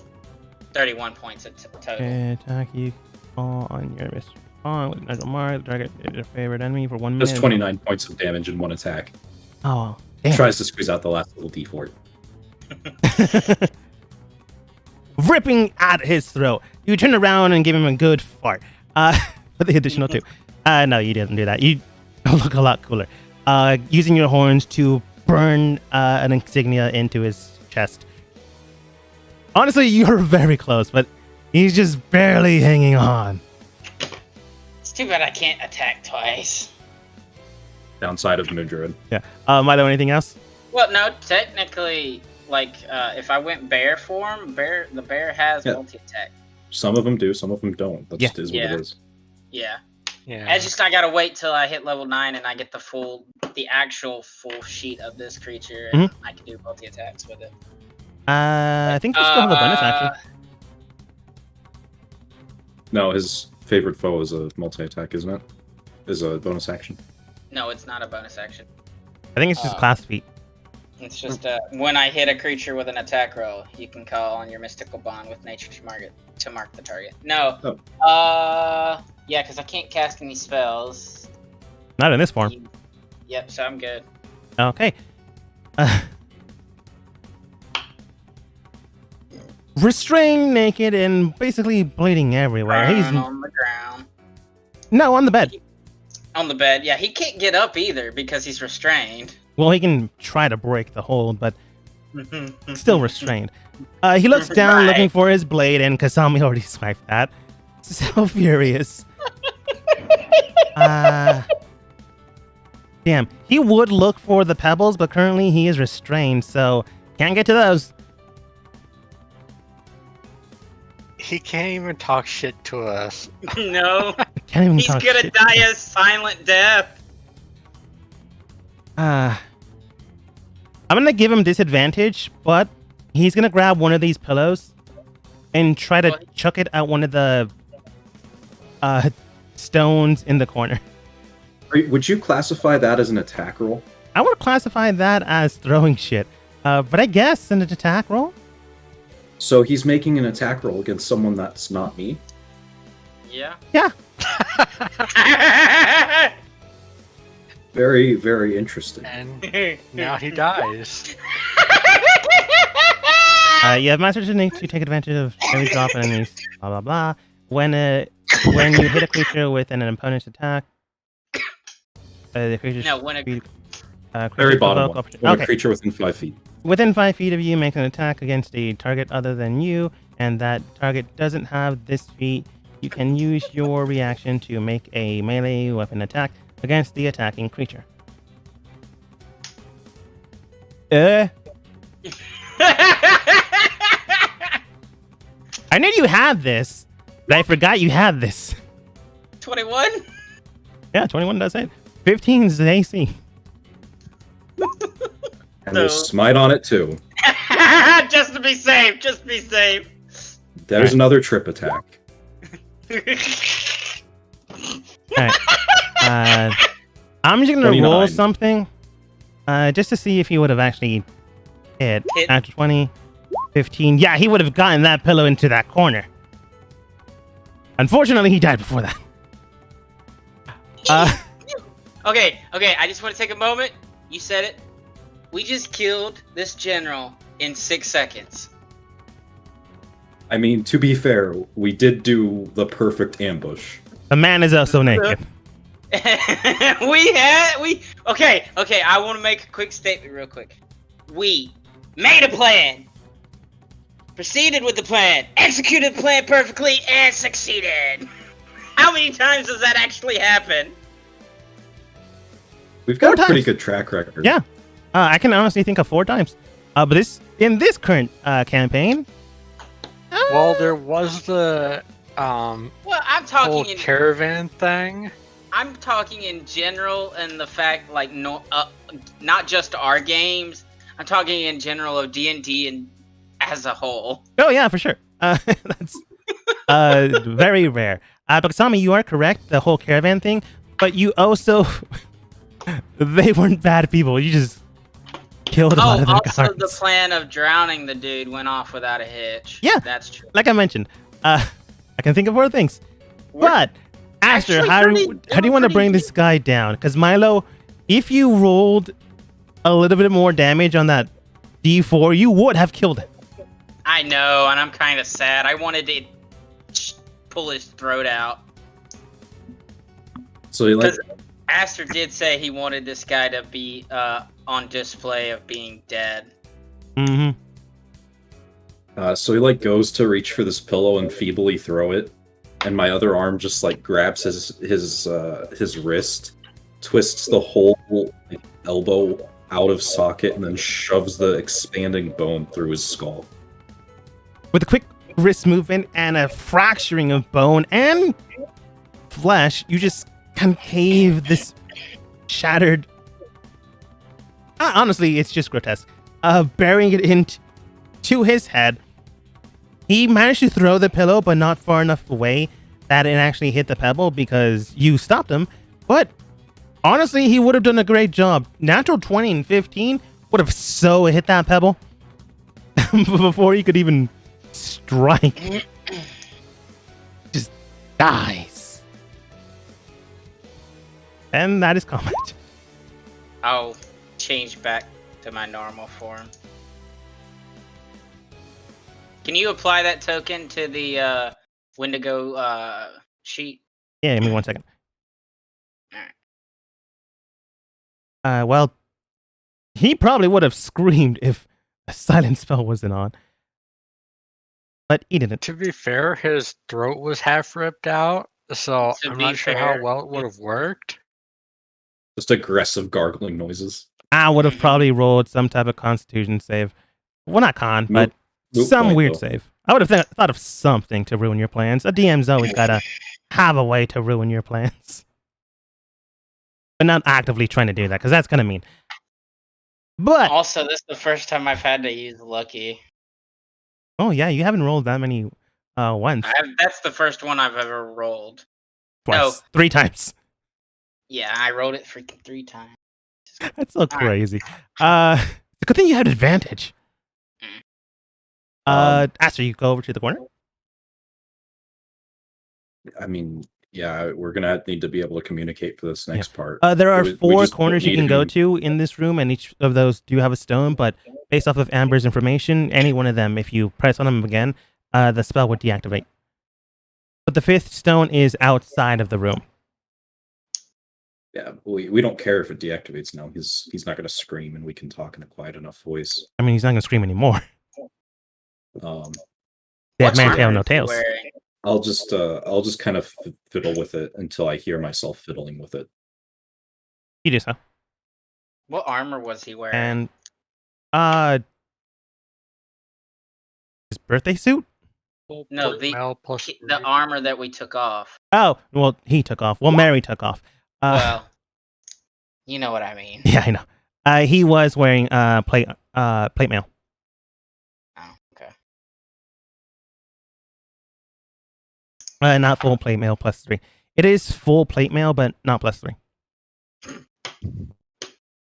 31 points total. Attack you on your respawn with natural mark. Target your favorite enemy for 1 minute. Does 29 points of damage in one attack. Oh, damn. Tries to squeeze out the last little d4. Ripping at his throat. You turn around and give him a good fart. For the additional 2. No, you didn't do that. You look a lot cooler. Using your horns to burn an insignia into his chest. Honestly, you're very close, but he's just barely hanging on. It's too bad I can't attack twice. Downside of Moondruid. Yeah. Milo, anything else? Well, no, technically, like, if I went bear form, the bear has Yeah. multi-attack. Some of them do, some of them don't. That just is what Yeah. it is. Yeah. Yeah. I gotta wait till I hit level 9 and I get the actual full sheet of this creature, and I can do multi-attacks with it. I think you still have a bonus action. No, his favorite foe is a multi-attack, isn't it? Is a bonus action. No, it's not a bonus action. I think it's just class feat. It's just when I hit a creature with an attack roll, you can call on your mystical bond with nature to mark the target. No. Oh. Yeah, because I can't cast any spells. Not in this form. Yep, so I'm good. Okay. Restrained, naked, and basically bleeding everywhere. He's Prone on the ground. no on the bed. On the bed, yeah. He can't get up either because he's restrained. Well, he can try to break the hold, but still restrained. He looks down Right. looking for his blade, and Kasami already swiped that. So furious. Damn. He would look for the pebbles, but currently he is restrained, so can't get to those. He can't even talk shit to us. No, Can't even he's talk gonna shit. die a silent death. I'm gonna give him disadvantage, but he's gonna grab one of these pillows and try to chuck it at one of the stones in the corner. Would you classify that as an attack roll? I would classify that as throwing shit, but I guess an attack roll. So he's making an attack roll against someone that's not me? Yeah. Yeah. Very, very interesting. And now he dies. You have master technique to take advantage of every drop in enemies. Blah blah blah. When you hit a creature with an opponent's attack, the creature's No, when a Very bottom one. When Okay. a creature within 5 feet. Within 5 feet of you makes an attack against a target other than you, and that target doesn't have this feat, you can use your reaction to make a melee weapon attack against the attacking creature. I knew you had this, but I forgot you had this. 21? Yeah, 21 does it. 15 is the AC. And there's smite on it too. Just to be safe. Just be safe. There's another trip attack. Alright. I'm just gonna 29. roll something just to see if he would have actually hit. Hit. After 20, 15. Yeah, he would have gotten that pillow into that corner. Unfortunately, he died before that. Okay, I just want to take a moment. You said it. We just killed this general in 6 seconds. I mean, to be fair, we did do the perfect ambush. The man is also naked. Okay, I want to make a quick statement real quick. We made a plan, proceeded with the plan, executed the plan perfectly, and succeeded. How many times does that actually happen? We've got 4 a pretty times. good track record. Yeah. I can honestly think of 4 times. But in this current campaign. Well, there was the Well, I'm whole talking in caravan thing. I'm talking in general, and the fact, like, no, not just our games. I'm talking in general of D&D and as a whole. Oh yeah, for sure. That's very rare. But Sami, you are correct. The whole caravan thing, but you also they weren't bad people. You just killed a lot Oh, of their also guards. the plan of drowning the dude went off without a hitch. Yeah. That's true. Like I mentioned, I can think of more things. But Aster, actually how pretty- do they you were want to pretty bring this guy down? Because Milo, if you rolled a little bit more damage on that D4, you would have killed him. I know, and I'm kind of sad. I wanted to pull his throat out. So he like, Because Aster did say he wanted this guy to be on display of being dead. Mm-hmm. so he like goes to reach for this pillow and feebly throw it, and my other arm just like grabs his wrist, twists the whole elbow out of socket, and then shoves the expanding bone through his skull. With a quick wrist movement and a fracturing of bone and flesh, you just concave this shattered. Honestly, it's just grotesque. Burying it into his head. He managed to throw the pillow, but not far enough away that it actually hit the pebble because you stopped him. But honestly, he would have done a great job. Natural 20 and 15 would have so hit that pebble before he could even strike. Just dies. And that is combat. I'll change back to my normal form. Can you apply that token to the Wendigo sheet? Yeah, give me 1 second. Alright. Well, he probably would have screamed if a silent spell wasn't on. But he didn't. To be fair, his throat was half ripped out, so To I'm be not sure fair- how well it would have worked. Just aggressive gargling noises. I would have probably rolled some type of constitution save. Well, not con, but Moot some point, weird though. save. I would have thought of something to ruin your plans. A DM's always got to have a way to ruin your plans. But not actively trying to do that, because that's going to mean. But, Also, this is the first time I've had to use Lucky. oh yeah, you haven't rolled that many once. That's the first one I've ever rolled. Twice. no. 3 times. Yeah, I rolled it freaking 3 times. That's so crazy. It's a good thing you had advantage. Aster, you go over to the corner. I mean, yeah, we're gonna need to be able to communicate for this next part. There are We 4 just corners you need can to go be- to in this room, and each of those do have a stone, but based off of Amber's information, any one of them, if you press on them again, the spell would deactivate. But the 5th stone is outside of the room. Yeah, we don't care if it deactivates now. He's not gonna scream, and we can talk in a quiet enough voice. I mean, he's not going to scream anymore. Um, Dead What man armor tail, is no he tails. wearing? I'll just kind of fiddle with it until I hear myself fiddling with it. You do so. What armor was he wearing? And, his birthday suit? No, the- Male plus the 3. armor that we took off. Oh, well, he took off. Well, Mary took off. Well, you know what I mean. Yeah, I know. He was wearing plate mail. Oh, okay. Not full plate mail plus 3. It is full plate mail, but not plus 3.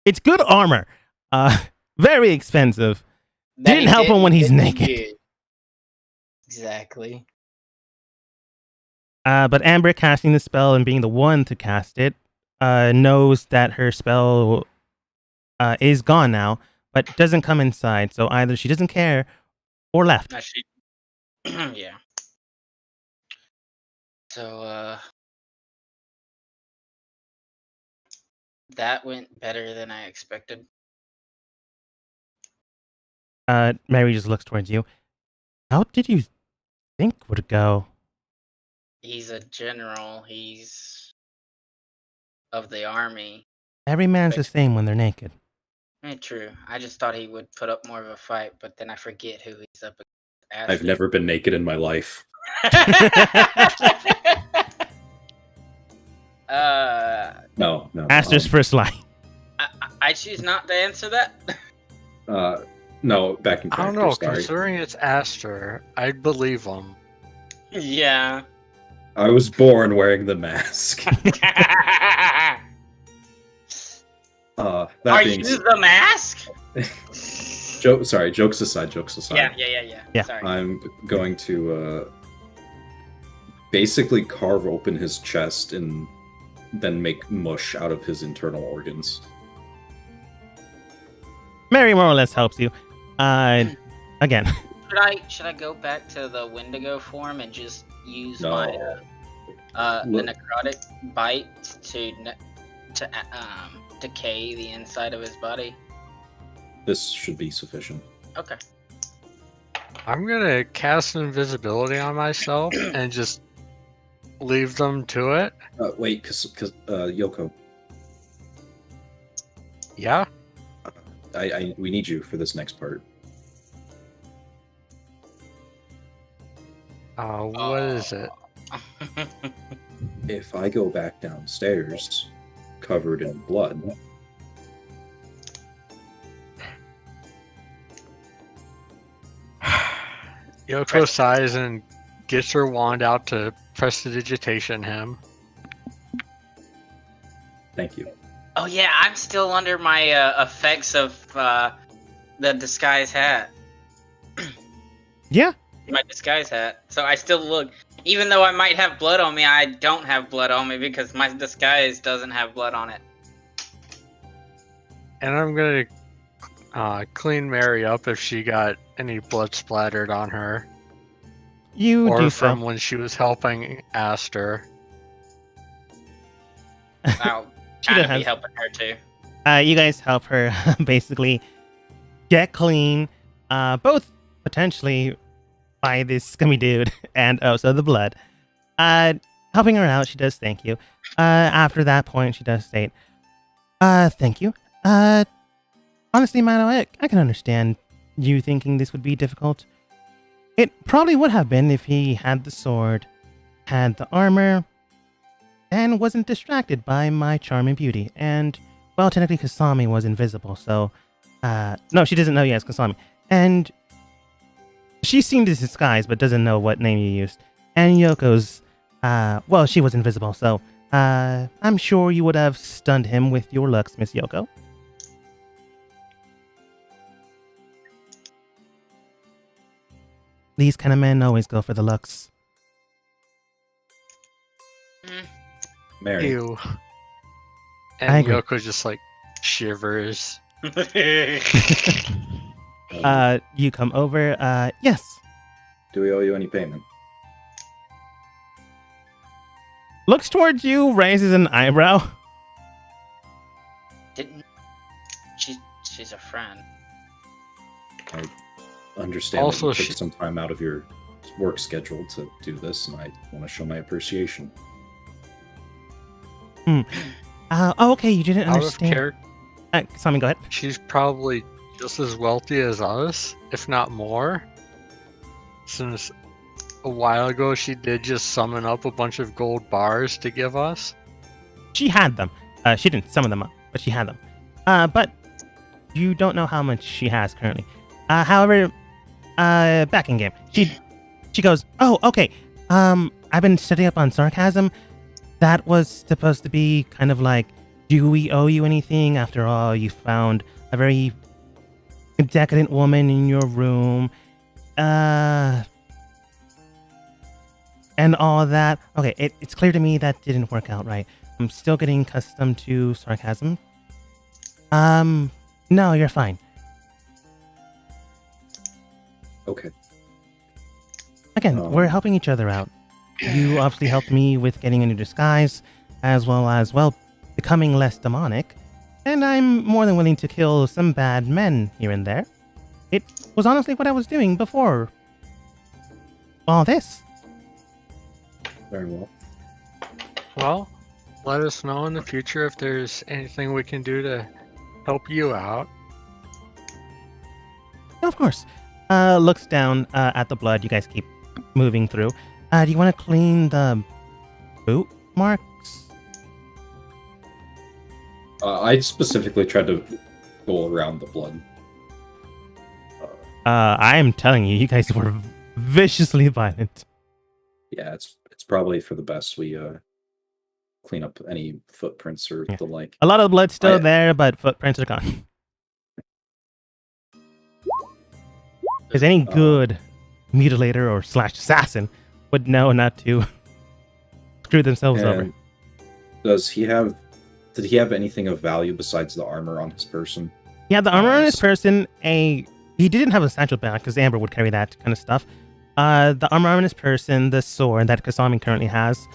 It's good armor. Very expensive. That Didn't he help him when he's didn't naked. use. Exactly. But Amber casting the spell and being the one to cast it knows that her spell is gone now, but doesn't come inside. So either she doesn't care or left. Actually, yeah. So, that went better than I expected. Mary just looks towards you. How did you think would it go? He's a general. He's of the army. Every man's the same when they're naked. True. I just thought he would put up more of a fight, but then I forget who he's up against. I've never been naked in my life. No. Aster's first line. I choose not to answer that. No, back in I don't character, know, sorry. considering it's Aster, I'd believe him. Yeah. I was born wearing the mask. That Are being you said, the mask? Jokes aside. Jokes aside. Yeah. Sorry. I'm going to basically carve open his chest and then make mush out of his internal organs. Mary more or less helps you. Again, Should I go back to the Wendigo form and just use No. my the Look. necrotic bite to decay the inside of his body? This should be sufficient. Okay. I'm gonna cast invisibility on myself and just leave them to it. Wait, because Yoko, Yeah. we need you for this next part. What is it? If I go back downstairs, covered in blood, Yoko sighs and gets her wand out to prestidigitation him. thank you. Oh yeah, I'm still under my effects of the disguise hat. yeah. My disguise hat. So I still look, even though I might have blood on me, I don't have blood on me because my disguise doesn't have blood on it. And I'm gonna clean Mary up if she got any blood splattered on her, You or do from so. when she was helping Aster. I'll She kind of does. be helping her too. You guys help her basically get clean, both potentially by this scummy dude and also the blood. Helping her out, she does thank you. After that point, she does state, thank you. Honestly, Mano, I can understand you thinking this would be difficult. It probably would have been if he had the sword, had the armor, and wasn't distracted by my charm and beauty. And, well, technically Kasami was invisible, so... no, she doesn't know yet it's Kasami. And she's seen this disguise, but doesn't know what name you used. And Yoko's, well, she was invisible, so, I'm sure you would have stunned him with your looks, Miss Yoko. These kind of men always go for the looks. Mary, Ew. I And agree. Yoko just like shivers. You come over, yes. do we owe you any payment? Looks towards you, raises an eyebrow. Didn't she's a friend. Understand Also, that you took she- some time out of your work schedule to do this, and I want to show my appreciation. Oh, okay, you didn't Out of understand. character, Simon, go ahead. she's probably just as wealthy as us, if not more. Since a while ago, she did just summon up a bunch of gold bars to give us. She had them. She didn't summon them up, but she had them. But you don't know how much she has currently. However, back in game, she goes, oh, okay. I've been studying up on sarcasm. That was supposed to be kind of like, do we owe you anything? After all, you found a very decadent woman in your room. And all that. Okay, it's clear to me that didn't work out right. I'm still getting accustomed to sarcasm. No, you're fine. Okay. Again, we're helping each other out. You obviously helped me with getting a new disguise, as well, becoming less demonic. And I'm more than willing to kill some bad men here and there. It was honestly what I was doing before all this. Very well. Well, let us know in the future if there's anything we can do to help you out. Of course. Looks down at the blood. You guys keep moving through. Do you want to clean the boot marks? I specifically tried to go around the blood. I am telling you, you guys were viciously violent. Yeah, it's probably for the best we clean up any footprints or Yeah. the like. A lot of blood's still I- there, but footprints are gone. Because any good mutilator or slash assassin would know not to screw themselves over. And did he have anything of value besides the armor on his person? Yeah, the armor on his Nice. person, he didn't have a satchel bag because Amber would carry that kind of stuff. The armor on his person, the sword that Kasami currently has,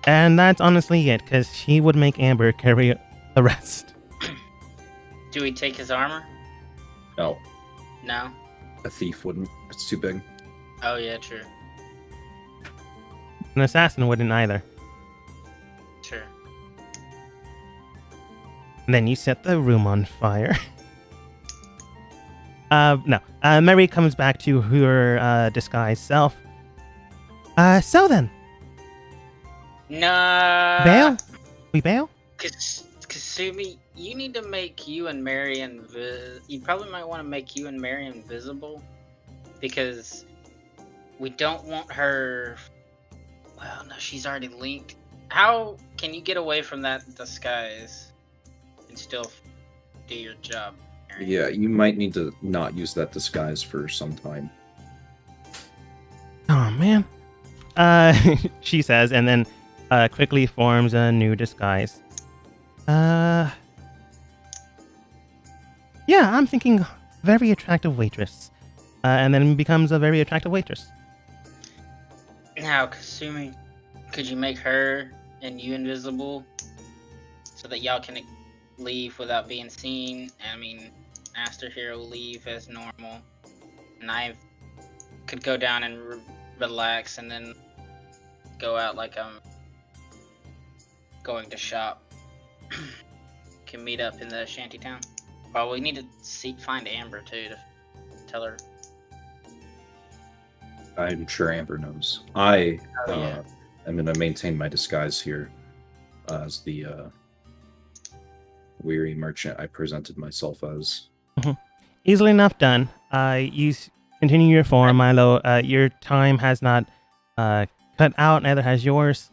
and that's honestly it because he would make Amber carry the rest. Do we take his armor? No, No. a thief wouldn't. It's too big. Oh yeah, true. An assassin wouldn't either. True. And then you set the room on fire. No. Mary comes back to her disguised self. So then, No. bail? We bail? Kasumi, you need to make you and Mary you probably might want to make you and Mary invisible, because we don't want her. Well, no, she's already linked. How can you get away from that disguise and still do your job, Mary? Yeah, you might need to not use that disguise for some time. Oh, man. She says, and then quickly forms a new disguise. Yeah, I'm thinking very attractive waitress. And then becomes a very attractive waitress. Now, Kasumi, could you make her and you invisible so that y'all can leave without being seen? I mean, Master Hero leave as normal, and I could go down and relax and then go out like I'm going to shop. Can meet up in the shantytown. Well, we need to find Amber too to tell her. I'm sure Amber knows. I Oh, yeah. am going to maintain my disguise here as the weary merchant I presented myself as. Easily enough done. You continue your form, Milo. Your time has not cut out, neither has yours.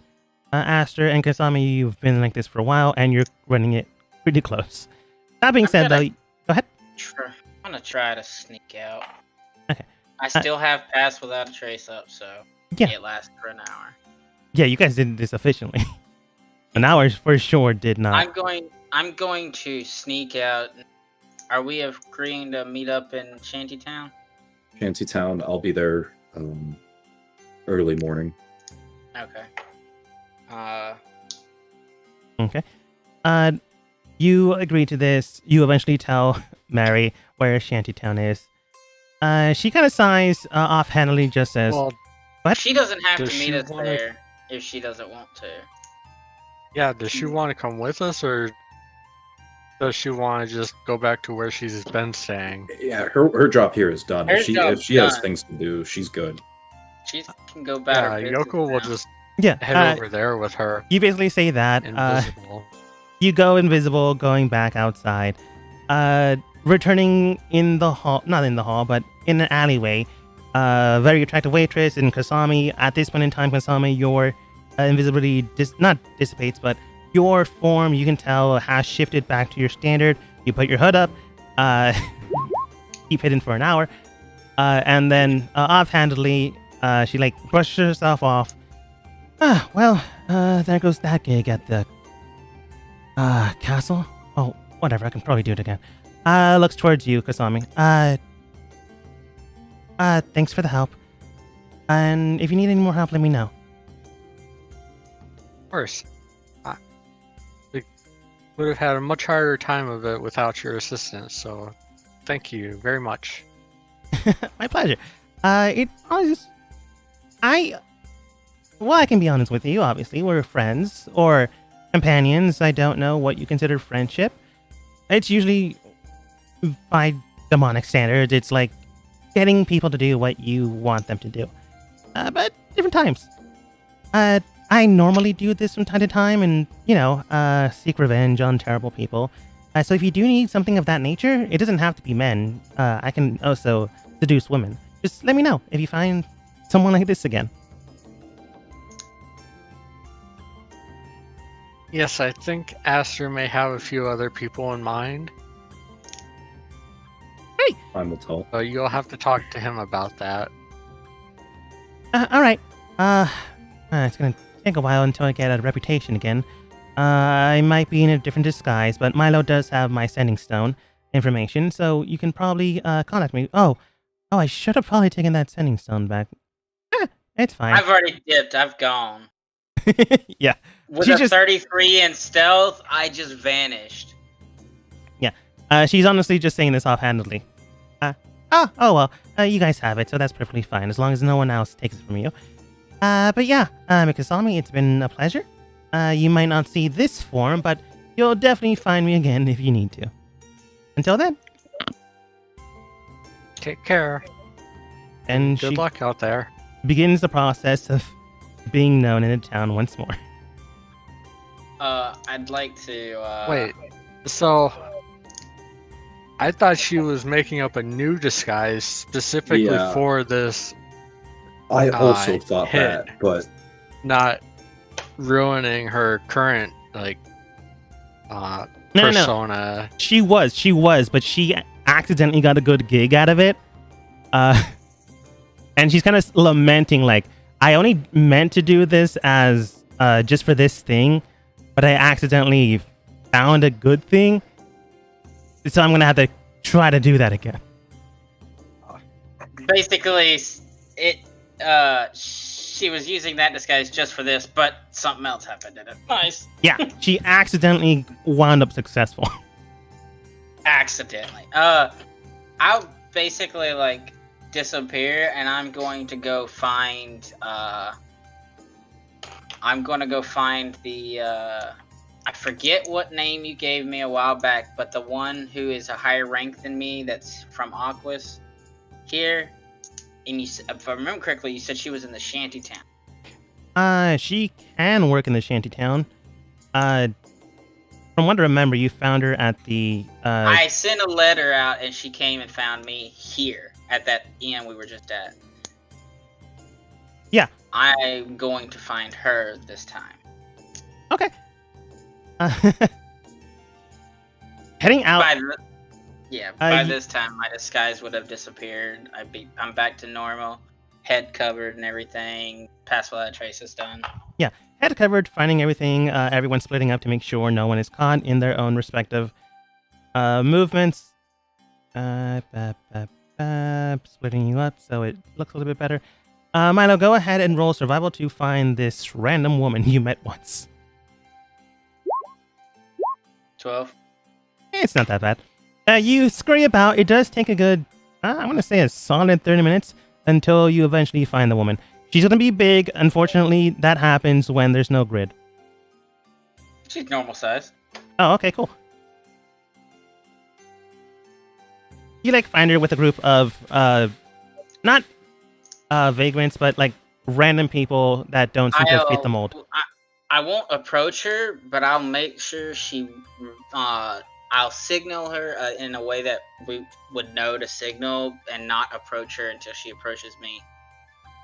Aster and Kasami, you've been like this for a while, and you're running it pretty close. That being said, though, go ahead. I'm gonna try to sneak out. Okay. I still have Pass Without a Trace up, so Yeah. it lasts for an hour. Yeah, you guys did this efficiently. An hour for sure did not. I'm going to sneak out. Are we agreeing to meet up in Shantytown? Shantytown, I'll be there early morning. Okay. Okay. You agree to this. You eventually tell Mary where Shantytown is. She kind of sighs offhandedly, just says, Well, "What?" She doesn't have Does to she meet us wanna- there if she doesn't want to. yeah, does she want to come with us, or does she want to just go back to where she's been staying? Yeah, her job here is done. Her If job's she has done. things to do, she's good. She can go back. Yeah, Yoko will just Yeah. head over there with her, You basically say that. invisible. You go invisible, going back outside. Returning in the hall, not in the hall, but in an alleyway. Very attractive waitress and Kasami. At this point in time, Kasami, your invisibility not dissipates, but your form, you can tell, has shifted back to your standard. You put your hood up, keep hidden for an hour, and then offhandedly, she like brushes herself off. There goes that gig at the castle. Oh, whatever, I can probably do it again. Looks towards you, Kasami. Thanks for the help. And if you need any more help, let me know. Of course. We would have had a much harder time of it without your assistance, so thank you very much. My pleasure. I can be honest with you, obviously. We're friends or companions. I don't know what you consider friendship. It's usually, by demonic standards, it's like getting people to do what you want them to do. But different times. I normally do this from time to time and, seek revenge on terrible people. So if you do need something of that nature, it doesn't have to be men. I can also seduce women. Just let me know if you find someone like this again. Yes, I think Aster may have a few other people in mind. Time will tell. So you'll have to talk to him about that. All right. It's gonna take a while until I get a reputation again. I might be in a different disguise, but Milo does have my sending stone information, so you can probably contact me. Oh, I should have probably taken that sending stone back. It's fine. I've already dipped. I've gone. Yeah. With She's a just- 33 in stealth, I just vanished. She's honestly just saying this offhandedly. Oh well, you guys have it, so that's perfectly fine, as long as no one else takes it from you. But yeah, Mikasami, it's been a pleasure. You might not see this form, but you'll definitely find me again if you need to. Until then. Take care. And Good she luck out there. begins the process of being known in the town once more. I'd like to, Wait, so I thought she was making up a new disguise specifically Yeah. for this, I also thought hit. that, but not ruining her current No. persona. She was, but she accidentally got a good gig out of it. And she's kind of lamenting, like, I only meant to do this as just for this thing, but I accidentally found a good thing. So I'm gonna have to try to do that again. basically, she was using that disguise just for this, but something else happened in it. Nice. Yeah, she accidentally wound up successful. Accidentally. I'll basically, like, disappear, and I'm going to go find, I forget what name you gave me a while back, but the one who is a higher rank than me that's from Aquas here. And if I remember correctly, you said she was in the shanty town. She can work in the shanty town. From what I remember, you found her at the I sent a letter out, and she came and found me here at that inn we were just at. Yeah. I'm going to find her this time. Okay. Heading out. By this time, my disguise would have disappeared. I'm back to normal, head covered and everything. Pass without a trace is done. Head covered, finding everything. Everyone splitting up to make sure no one is caught in their own respective movements. Splitting you up so it looks a little bit better. Milo, go ahead and roll survival to find this random woman you met once. 12. It's not that bad. You scurry about. It does take a good, I want to say a solid 30 minutes until you eventually find the woman. She's going to be big. Unfortunately, that happens when there's no grid. She's normal size. Oh, okay, cool. You, like, find her with a group of, not vagrants, but, like, random people that don't seem to fit the mold. I won't approach her, but I'll make sure I'll signal her in a way that we would know to signal and not approach her until she approaches me.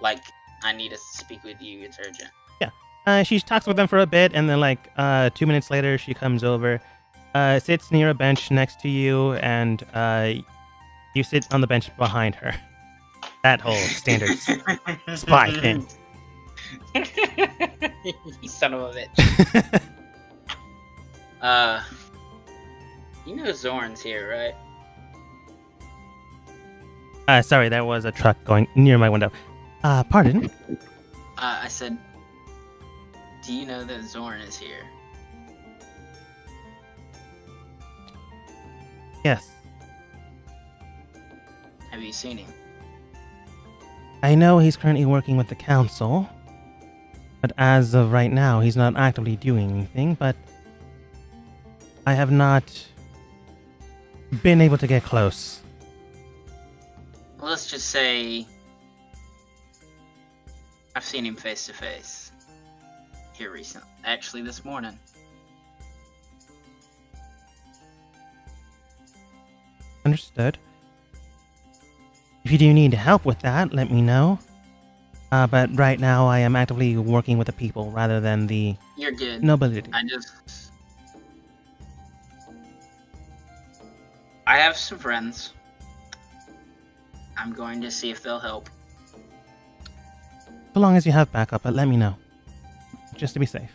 Like, I need to speak with you, it's urgent. Yeah. She talks with them for a bit, and then, like, 2 minutes later, she comes over, sits near a bench next to you, and you sit on the bench behind her. That whole standard spy thing. You son of a bitch. You know Zorn's here, right? Sorry, there was a truck going near my window. Pardon? I said, do you know that Zorn is here? Yes. Have you seen him? I know he's currently working with the council, but as of right now, he's not actively doing anything, but I have not been able to get close. Well, let's just say I've seen him face to face here recently. Actually, this morning. Understood. If you do need help with that, let me know. But right now, I am actively working with the people rather than the You're good. nobility. I have some friends. I'm going to see if they'll help. So long as you have backup, but let me know. Just to be safe.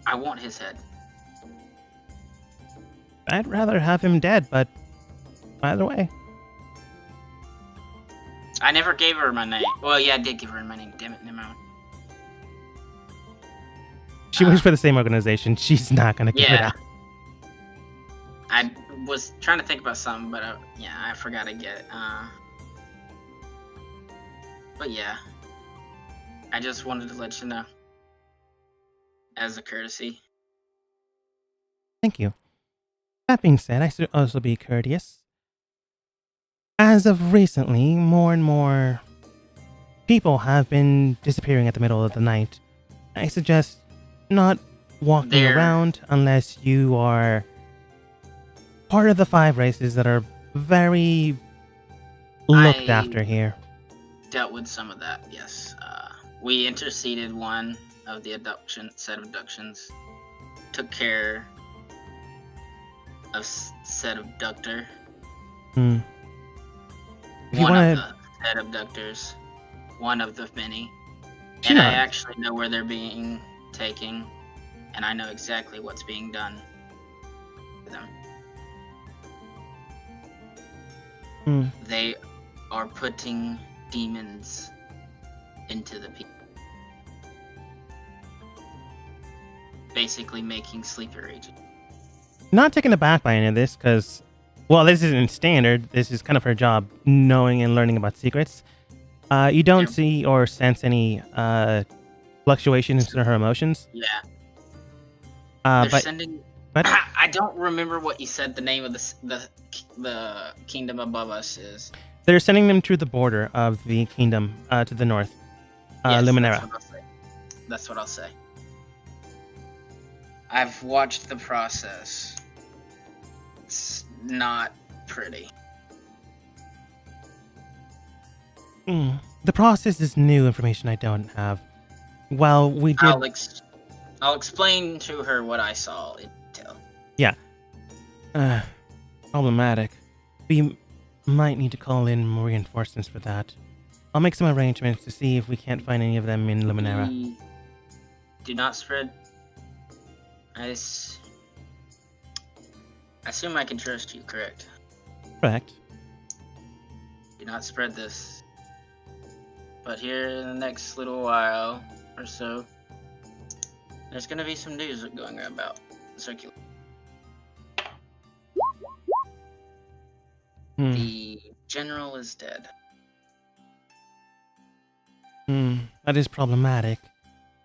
I want his head. I'd rather have him dead, but either way. I never gave her my name. Well, yeah, I did give her my name. Damn it, never mind. She works for the same organization. She's not going to give it Yeah. out. I was trying to think about something, but yeah, I forgot to get it. But yeah, I just wanted to let you know, as a courtesy. Thank you. That being said, I should also be courteous. As of recently, more and more people have been disappearing at the middle of the night. I suggest not walking There- around unless you are part of the 5 races that are very looked I- after here. Dealt with some of that, yes. We interceded one of the set of abductions. Took care of said abductor. Hmm. If you One want of to, the said abductors. One of the many. She And I not- actually know where they're being taken. And I know exactly what's being done to them. They are putting demons into the people. Basically making sleeper agents. not taken aback by any of this, because, well, this isn't standard. This is kind of her job, knowing and learning about secrets. You don't Yeah. see or sense any fluctuations in her emotions. Yeah. They're But sending. but- I don't remember what you said. The name of the kingdom above us is. they're sending them to the border of the kingdom to the north, Yes, Luminera. That's what I'll say. That's what I'll say. I've watched the process. It's not pretty. The process is new information I don't have. Well, we did. I'll explain to her what I saw in detail. Problematic. We might need to call in reinforcements for that. I'll make some arrangements to see if we can't find any of them in Luminera. Do not spread. I assume I can trust you, correct? Correct. Do not spread this. But here in the next little while or so, there's gonna be some news going about circulating. The general is dead. That is problematic.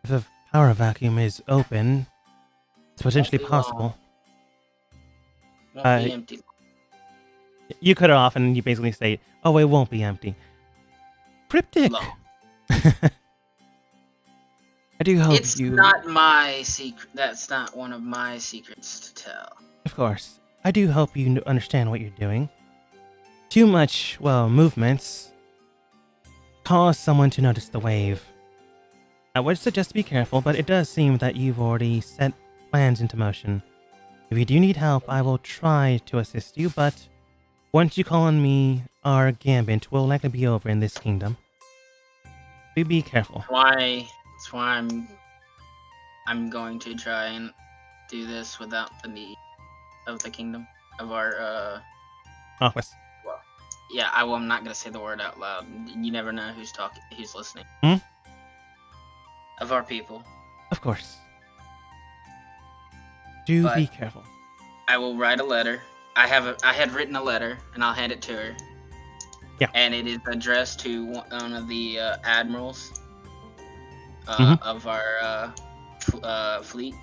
If a power vacuum is open, it's potentially Won't be long. possible. Won't be empty. You cut it off and you basically say, oh, it won't be empty. Cryptic. Long. I do hope It's not my secret. That's not one of my secrets to tell. Of course. I do hope you understand what you're doing. Too much, well, movements cause someone to notice the wave. I would suggest to be careful, but it does seem that you've already set plans into motion. If you do need help, I will try to assist you, but once you call on me, our gambit will likely be over in this kingdom. So be careful. That's why I'm going to try and do this without the need of the kingdom of our Office. yeah, I'm not gonna say the word out loud. You never know who's talking, who's listening. Of our people. Of course. Do But- be careful. I will write a letter. I had written a letter, and I'll hand it to her. Yeah. And it is addressed to one of the admirals Mhm. of our fleet,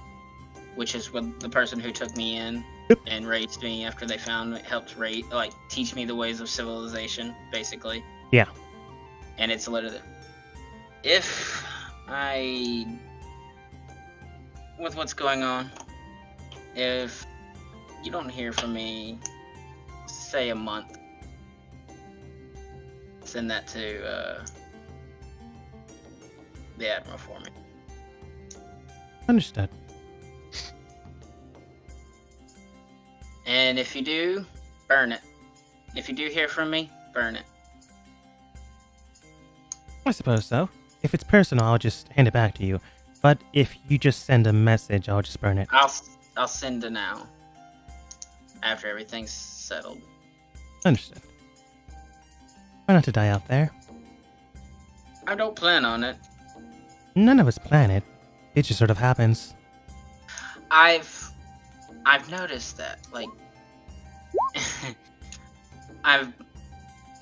which is the person who took me in and raised me after they found me, helped teach me the ways of civilization, basically. Yeah. And it's a letter that, if with what's going on, if you don't hear from me, say a month, send that to the admiral for me. Understood. And if you do, burn it. If you do hear from me, burn it. I suppose so. If it's personal, I'll just hand it back to you. But if you just send a message, I'll just burn it. I'll send it now. After everything's settled. Understood. Try not to die out there. I don't plan on it. None of us plan it. It just sort of happens. I've noticed that, like, I'm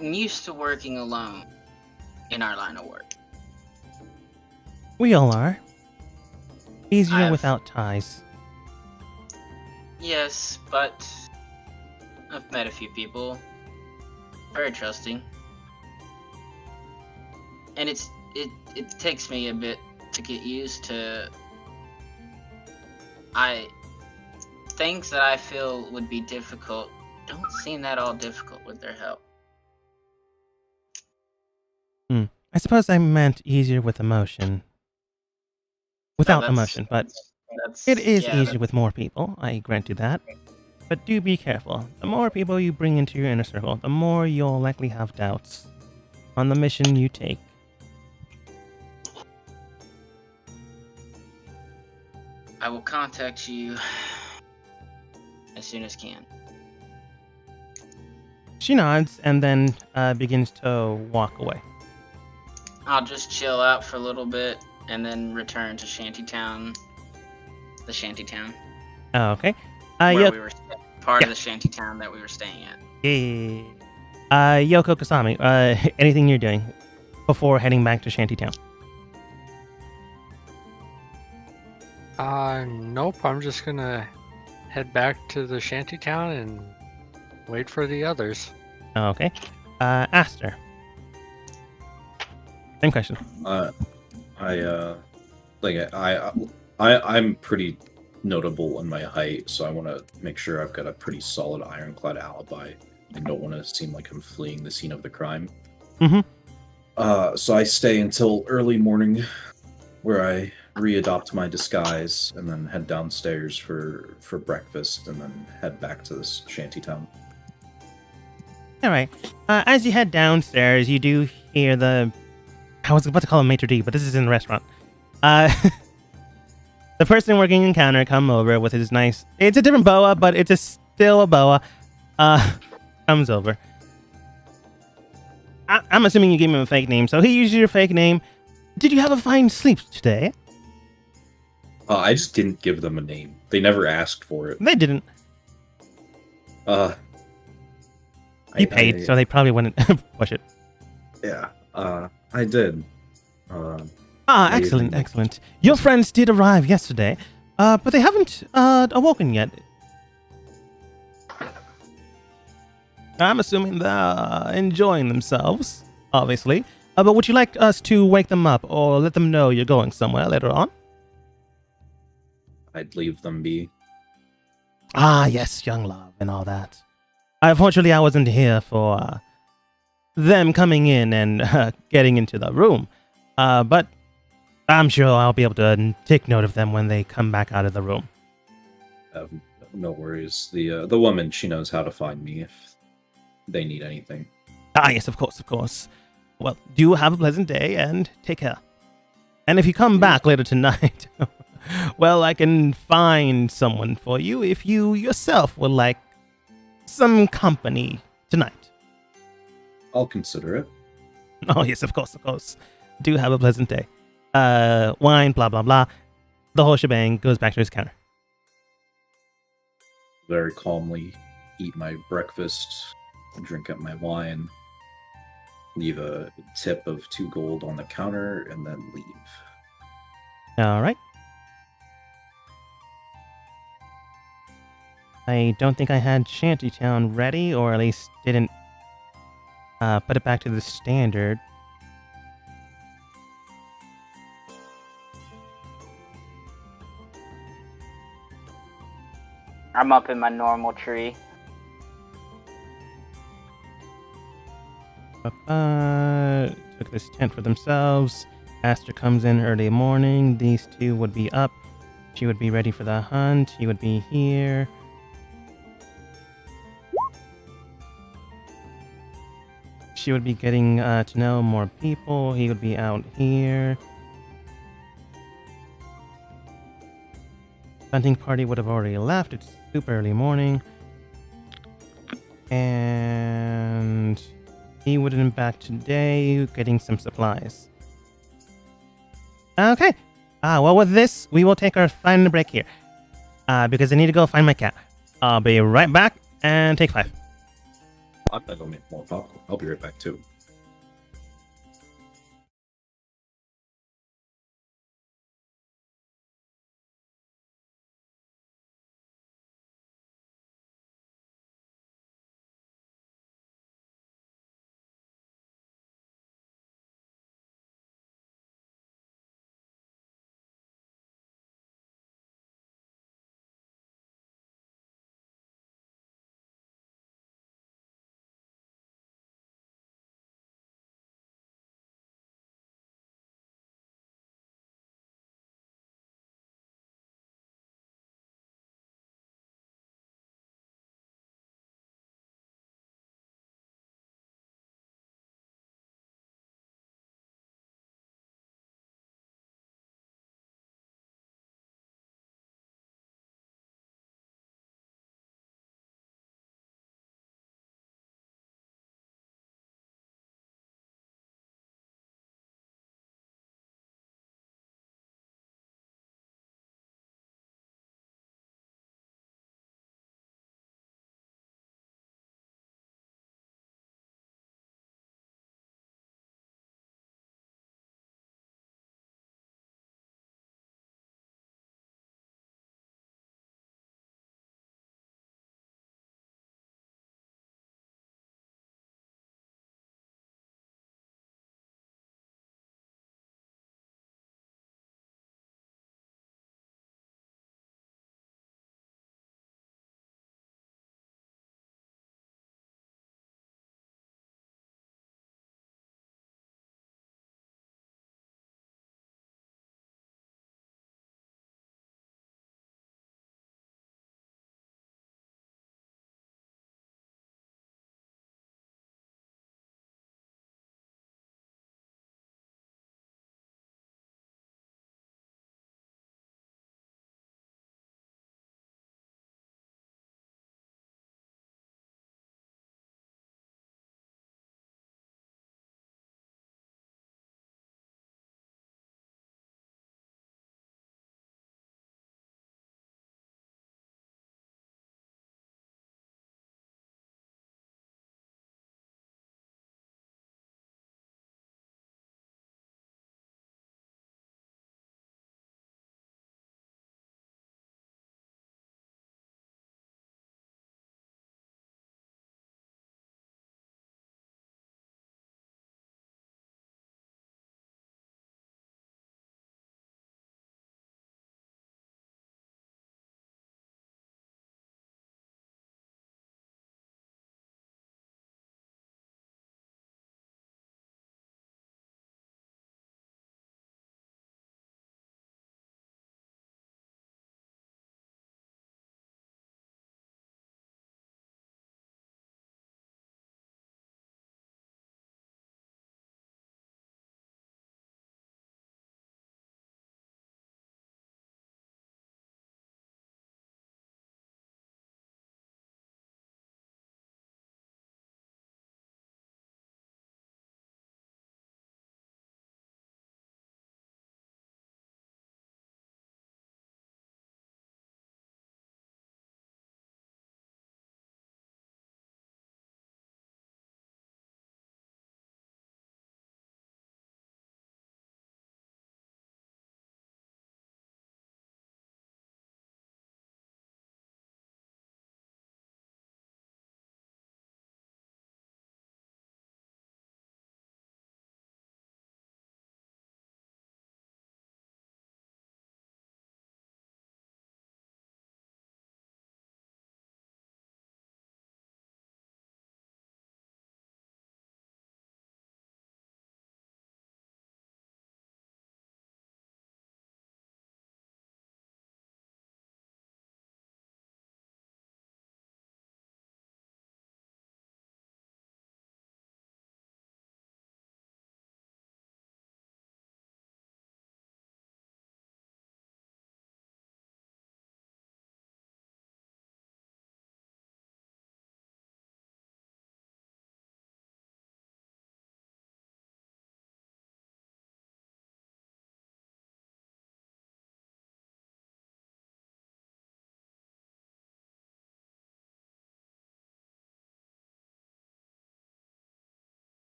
used to working alone in our line of work. We all are. Easier I've- without ties. Yes, but I've met a few people. Very trusting. And it takes me a bit to get used to things that I feel would be difficult don't seem that all difficult with their help. I suppose I meant easier with emotion. Without that's- emotion, but it is easier with more people, I grant you that. But do be careful. The more people you bring into your inner circle, the more you'll likely have doubts on the mission you take. I will contact you as soon as can. She nods and then begins to walk away. I'll just chill out for a little bit and then return to Shantytown. The Shantytown. Okay. Where we were part of the Shantytown that we were staying at. Yoko Kasami, anything you're doing before heading back to Shantytown? Nope. I'm just gonna head back to the Shantytown and wait for the others. Okay. Aster. Same question. I'm pretty notable in my height, so I want to make sure I've got a pretty solid ironclad alibi. I don't want to seem like I'm fleeing the scene of the crime. Mm-hmm. So I stay until early morning, where I readopt my disguise and then head downstairs for breakfast, and then head back to this shantytown. All right. As you head downstairs, you do hear the... I was about to call him Maitre d', but this is in the restaurant. The person working in counter come over with his nice... It's a different boa, but it's still a boa. Comes over. I'm assuming you gave him a fake name, so he uses your fake name. Did you have a fine sleep today? I just didn't give them a name. They never asked for it. They didn't. You paid, so they probably wouldn't push it. Yeah, I did. Excellent, excellent. Your friends did arrive yesterday, but they haven't awoken yet. I'm assuming they're enjoying themselves, obviously. But would you like us to wake them up or let them know you're going somewhere later on? I'd leave them be. Yes, young love and all that. Unfortunately, I wasn't here for them coming in and getting into the room. But I'm sure I'll be able to take note of them when they come back out of the room. No worries. The woman, she knows how to find me if they need anything. Yes, of course, of course. Well, do have a pleasant day and take care. And if you come back later tonight, well, I can find someone for you if you yourself would like some company tonight. I'll consider it. Oh, yes, of course, of course. Do have a pleasant day. Wine, blah, blah, blah. The whole shebang goes back to his counter. Very calmly eat my breakfast, drink up my wine, leave a tip of 2 gold on the counter, and then leave. All right. I don't think I had Shantytown ready, or at least didn't put it back to the standard. I'm up in my normal tree. Took this tent for themselves. Aster comes in early morning. These two would be up. She would be ready for the hunt. He would be here. she would be getting to know more people. He would be out here. Hunting party would have already left. It's super early morning. And he would have been back today getting some supplies. Okay. Well, with this, we will take our final break here. Because I need to go find my cat. I'll be right back and take 5. I'm gonna go make more popcorn. I'll be right back too.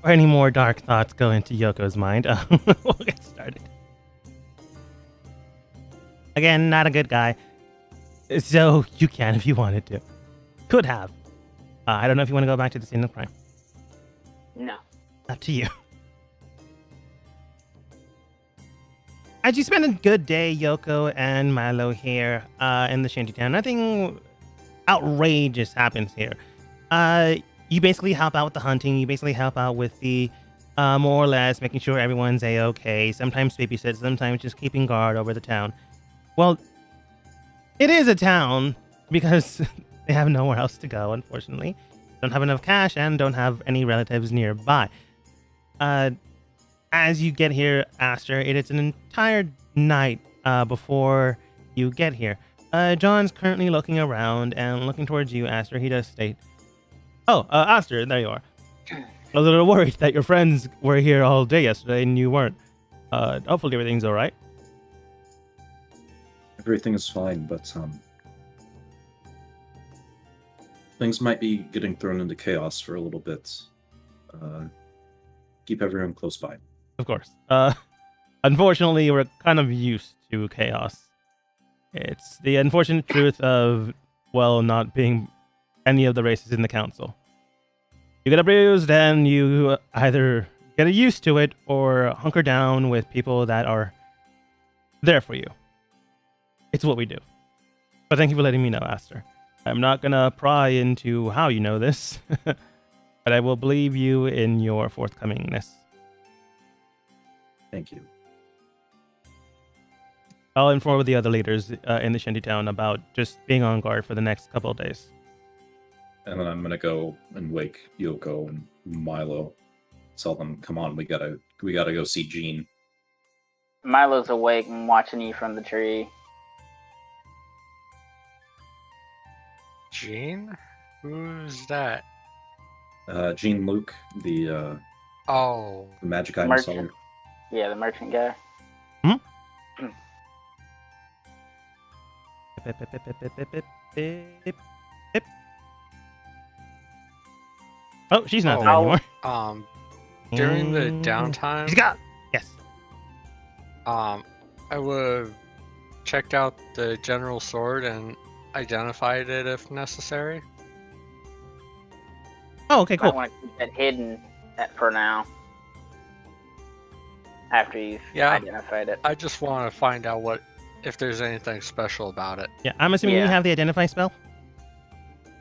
or any more dark thoughts go into Yoko's mind, we'll get started. Again, not a good guy. So you can if you wanted to. Could have. I don't know if you want to go back to the scene of crime. No. Up to you. As you spend a good day, Yoko and Milo here in the shantytown, nothing outrageous happens here. You basically help out with the hunting. You basically help out with the more or less making sure everyone's a-okay. Sometimes babysit, sometimes just keeping guard over the town. Well, it is a town because they have nowhere else to go, unfortunately. Don't have enough cash and don't have any relatives nearby. As you get here, Aster, it is an entire night before you get here. John's currently looking around and looking towards you, Aster. He does state, "Oh, Aster, there you are. I was a little worried that your friends were here all day yesterday and you weren't. Hopefully everything's all right." Everything is fine, but things might be getting thrown into chaos for a little bit. Keep everyone close by. Of course. Unfortunately, we're kind of used to chaos. It's the unfortunate truth of, well, not being any of the races in the council. You get abused and you either get used to it or hunker down with people that are there for you. It's what we do. But thank you for letting me know, Aster. I'm not going to pry into how you know this, but I will believe you in your forthcomingness. Thank you. I'll inform the other leaders in the shantytown about just being on guard for the next couple of days. And then I'm gonna go and wake Yoko and Milo. Tell them, come on, we gotta go see Jean. Milo's awake and watching you from the tree. Jean? Who's that? Jean Luke, the Oh, magic item Merchant. seller. Yeah, the merchant guy. Oh, she's not Oh. there anymore. during the downtime, She's got. Yes. I would have checked out the general sword and identified it if necessary. Oh, okay, I cool. want to keep that hidden for now. After you've Yeah. identified it. I just want to find out if there's anything special about it. Yeah, I'm assuming you Yeah. have the identify spell.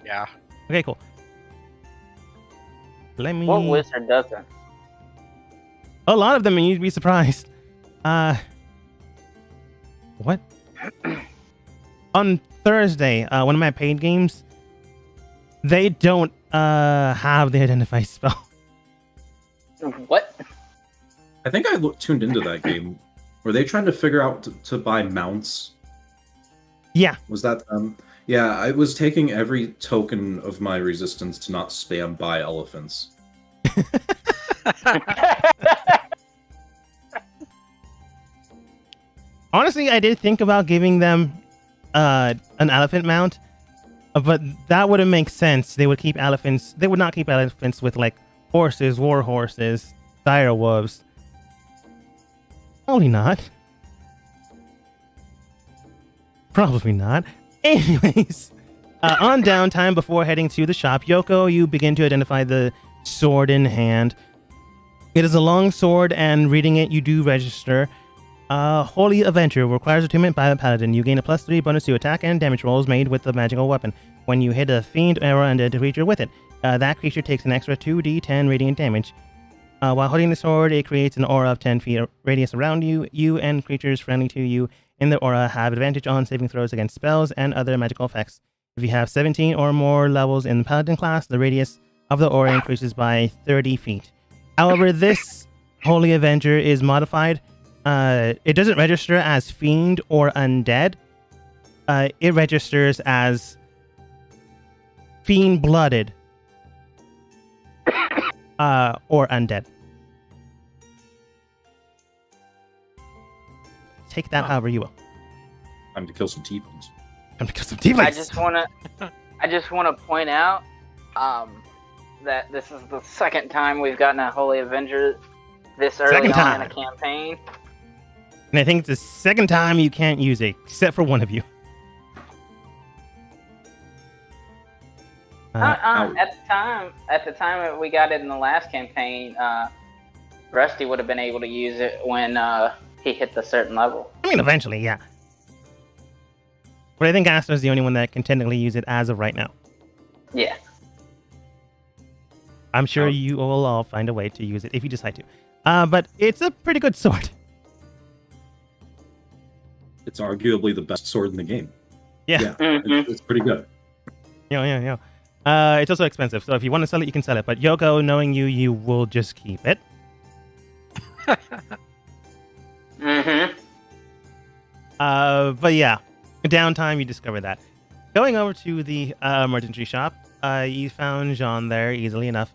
Yeah. Okay, cool. Let me. What wizard doesn't? A lot of them, and you'd be surprised. What? On Thursday, one of my paid games, they don't have the identify spell. What? I think I tuned into that game. Were they trying to figure out to buy mounts? Yeah. Was that Yeah, I was taking every token of my resistance to not spam buy elephants. Honestly, I did think about giving them an elephant mount, but that wouldn't make sense. They would keep elephants. They would not keep elephants with like horses, war horses, dire wolves. Probably not. Probably not. Anyways, on downtime before heading to the shop, Yoko, you begin to identify the sword in hand. It is a long sword, and reading it, you do register. Holy Avenger requires attunement by the paladin. You gain a +3 bonus to attack and damage rolls made with the magical weapon when you hit a fiend, arrow, and a creature with it. That creature takes an extra 2d10 radiant damage. While holding the sword, it creates an aura of 10 feet radius around you. You and creatures friendly to you in the aura have advantage on saving throws against spells and other magical effects. If you have 17 or more levels in the Paladin class, the radius of the aura increases by 30 feet. However, this Holy Avenger is modified. It doesn't register as Fiend or Undead. It registers as Fiend-Blooded. Or Undead. Take that however you will. Time to kill some T-bones. Time to kill some demons. I just wanna point out, that this is the second time we've gotten a Holy Avenger this early Second on in a time. campaign. And I think it's the second time you can't use it, except for one of you. At the time that we got it in the last campaign, Rusty would have been able to use it when he hit the certain level. I mean, eventually, yeah. But I think Astor's the only one that can technically use it as of right now. Yeah. I'm sure you will all find a way to use it if you decide to. But it's a pretty good sword. It's arguably the best sword in the game. Yeah. It's pretty good. Yeah. It's also expensive, so if you want to sell it, you can sell it. But Yoko, knowing you, you will just keep it. But yeah, downtime, you discover that. Going over to the merchantry shop, you found Jean there easily enough.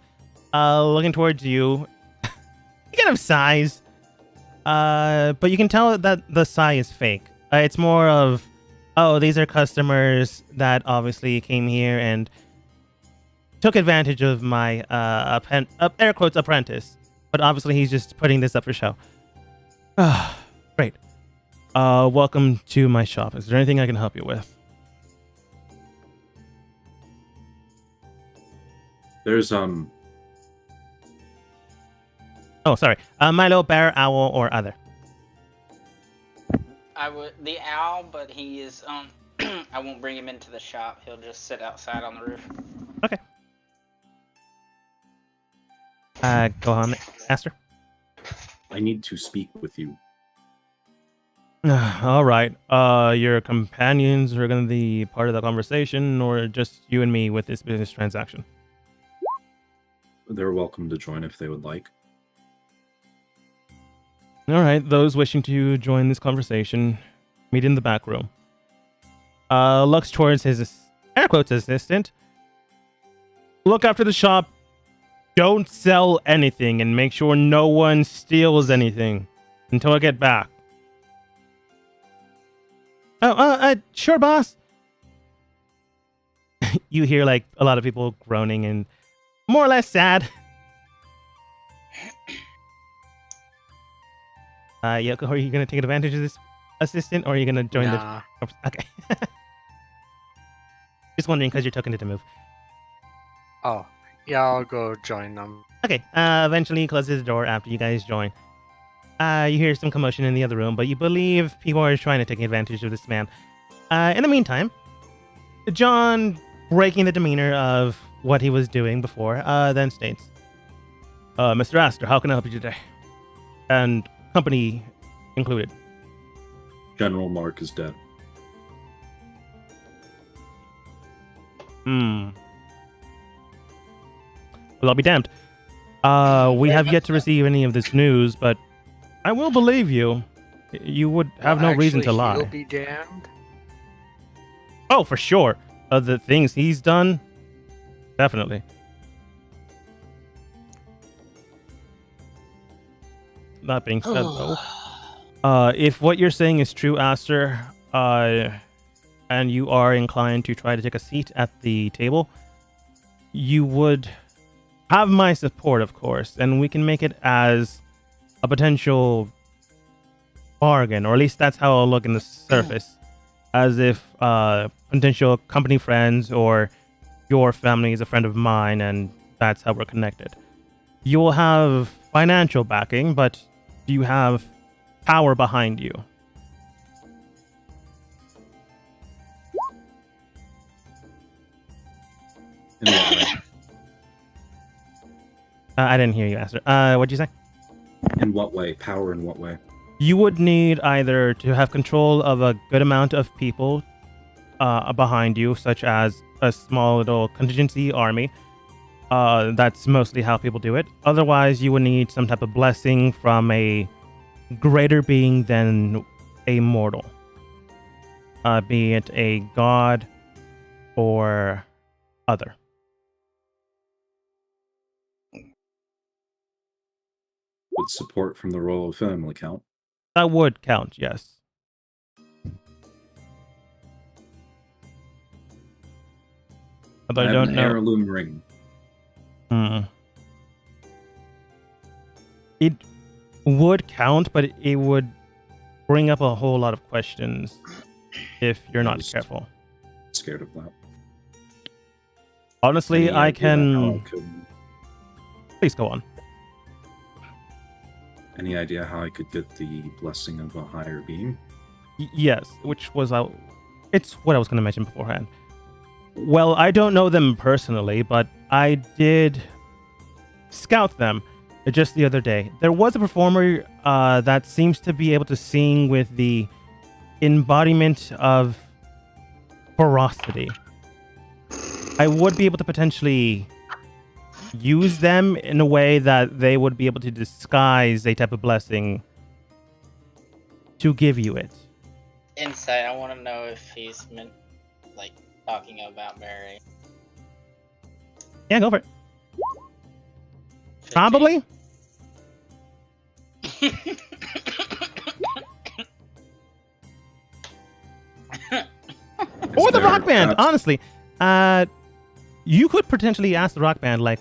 Looking towards you, he kind of sighs. But you can tell that the sigh is fake. It's more of, oh, these are customers that obviously came here and took advantage of my air quotes apprentice. But obviously he's just putting this up for show. Great. Welcome to my shop. Is there anything I can help you with? There's Oh, sorry. Milo, bear, owl, or other. I would the owl, but he is I won't bring him into the shop. He'll just sit outside on the roof. Okay. Go on, Aster. I need to speak with you. All right. Your companions are going to be part of the conversation, or just you and me with this business transaction? They're welcome to join if they would like. All right. Those wishing to join this conversation, meet in the back room. Looks towards his air quotes assistant. Look after the shop. Don't sell anything, and make sure no one steals anything until I get back. Oh, sure, boss. You hear like a lot of people groaning and more or less sad. Yoko, are you going to take advantage of this assistant, or are you going to join the... Okay. Just wondering because you're token it to move. Oh, yeah, I'll go join them. Okay, eventually he closes the door after you guys join. You hear some commotion in the other room, but you believe people are trying to take advantage of this man. In the meantime, John, breaking the demeanor of what he was doing before, then states, Mr. Astor, how can I help you today? And company included. General Mark is dead. Well, I'll be damned. We have yet to receive any of this news, but I will believe you. You would have no reason to lie. He'll be damned. Oh, for sure. Of the things he's done, definitely. That being said, though, if what you're saying is true, Aster, and you are inclined to try to take a seat at the table, you would have my support, of course, and we can make it as a potential bargain, or at least that's how I'll look in the surface, as if potential company friends or your family is a friend of mine, and that's how we're connected. You will have financial backing, but do you have power behind you? In what way? I didn't hear you, Aster. What'd you say? In what way? Power in what way? You would need either to have control of a good amount of people behind you, such as a small little contingency army. That's mostly how people do it. Otherwise, you would need some type of blessing from a greater being than a mortal. Be it a god or other. Would support from the royal family count? That would count, yes. But I don't an know. heirloom ring. it would count, but it would bring up a whole lot of questions if you're not careful. Scared of that. Honestly, Any I idea how can. I could- Please go on. Any idea how I could get the blessing of a higher being? Yes, which was it's what I was going to mention beforehand. Well, I don't know them personally, but I did scout them just the other day. There was a performer that seems to be able to sing with the embodiment of ferocity. I would be able to potentially use them in a way that they would be able to disguise a type of blessing to give you it. Insight. I want to know if he's meant, like, talking about Mary. Yeah, go for it. 15. Probably. Or the there rock band, perhaps- honestly. You could potentially ask the rock band, like,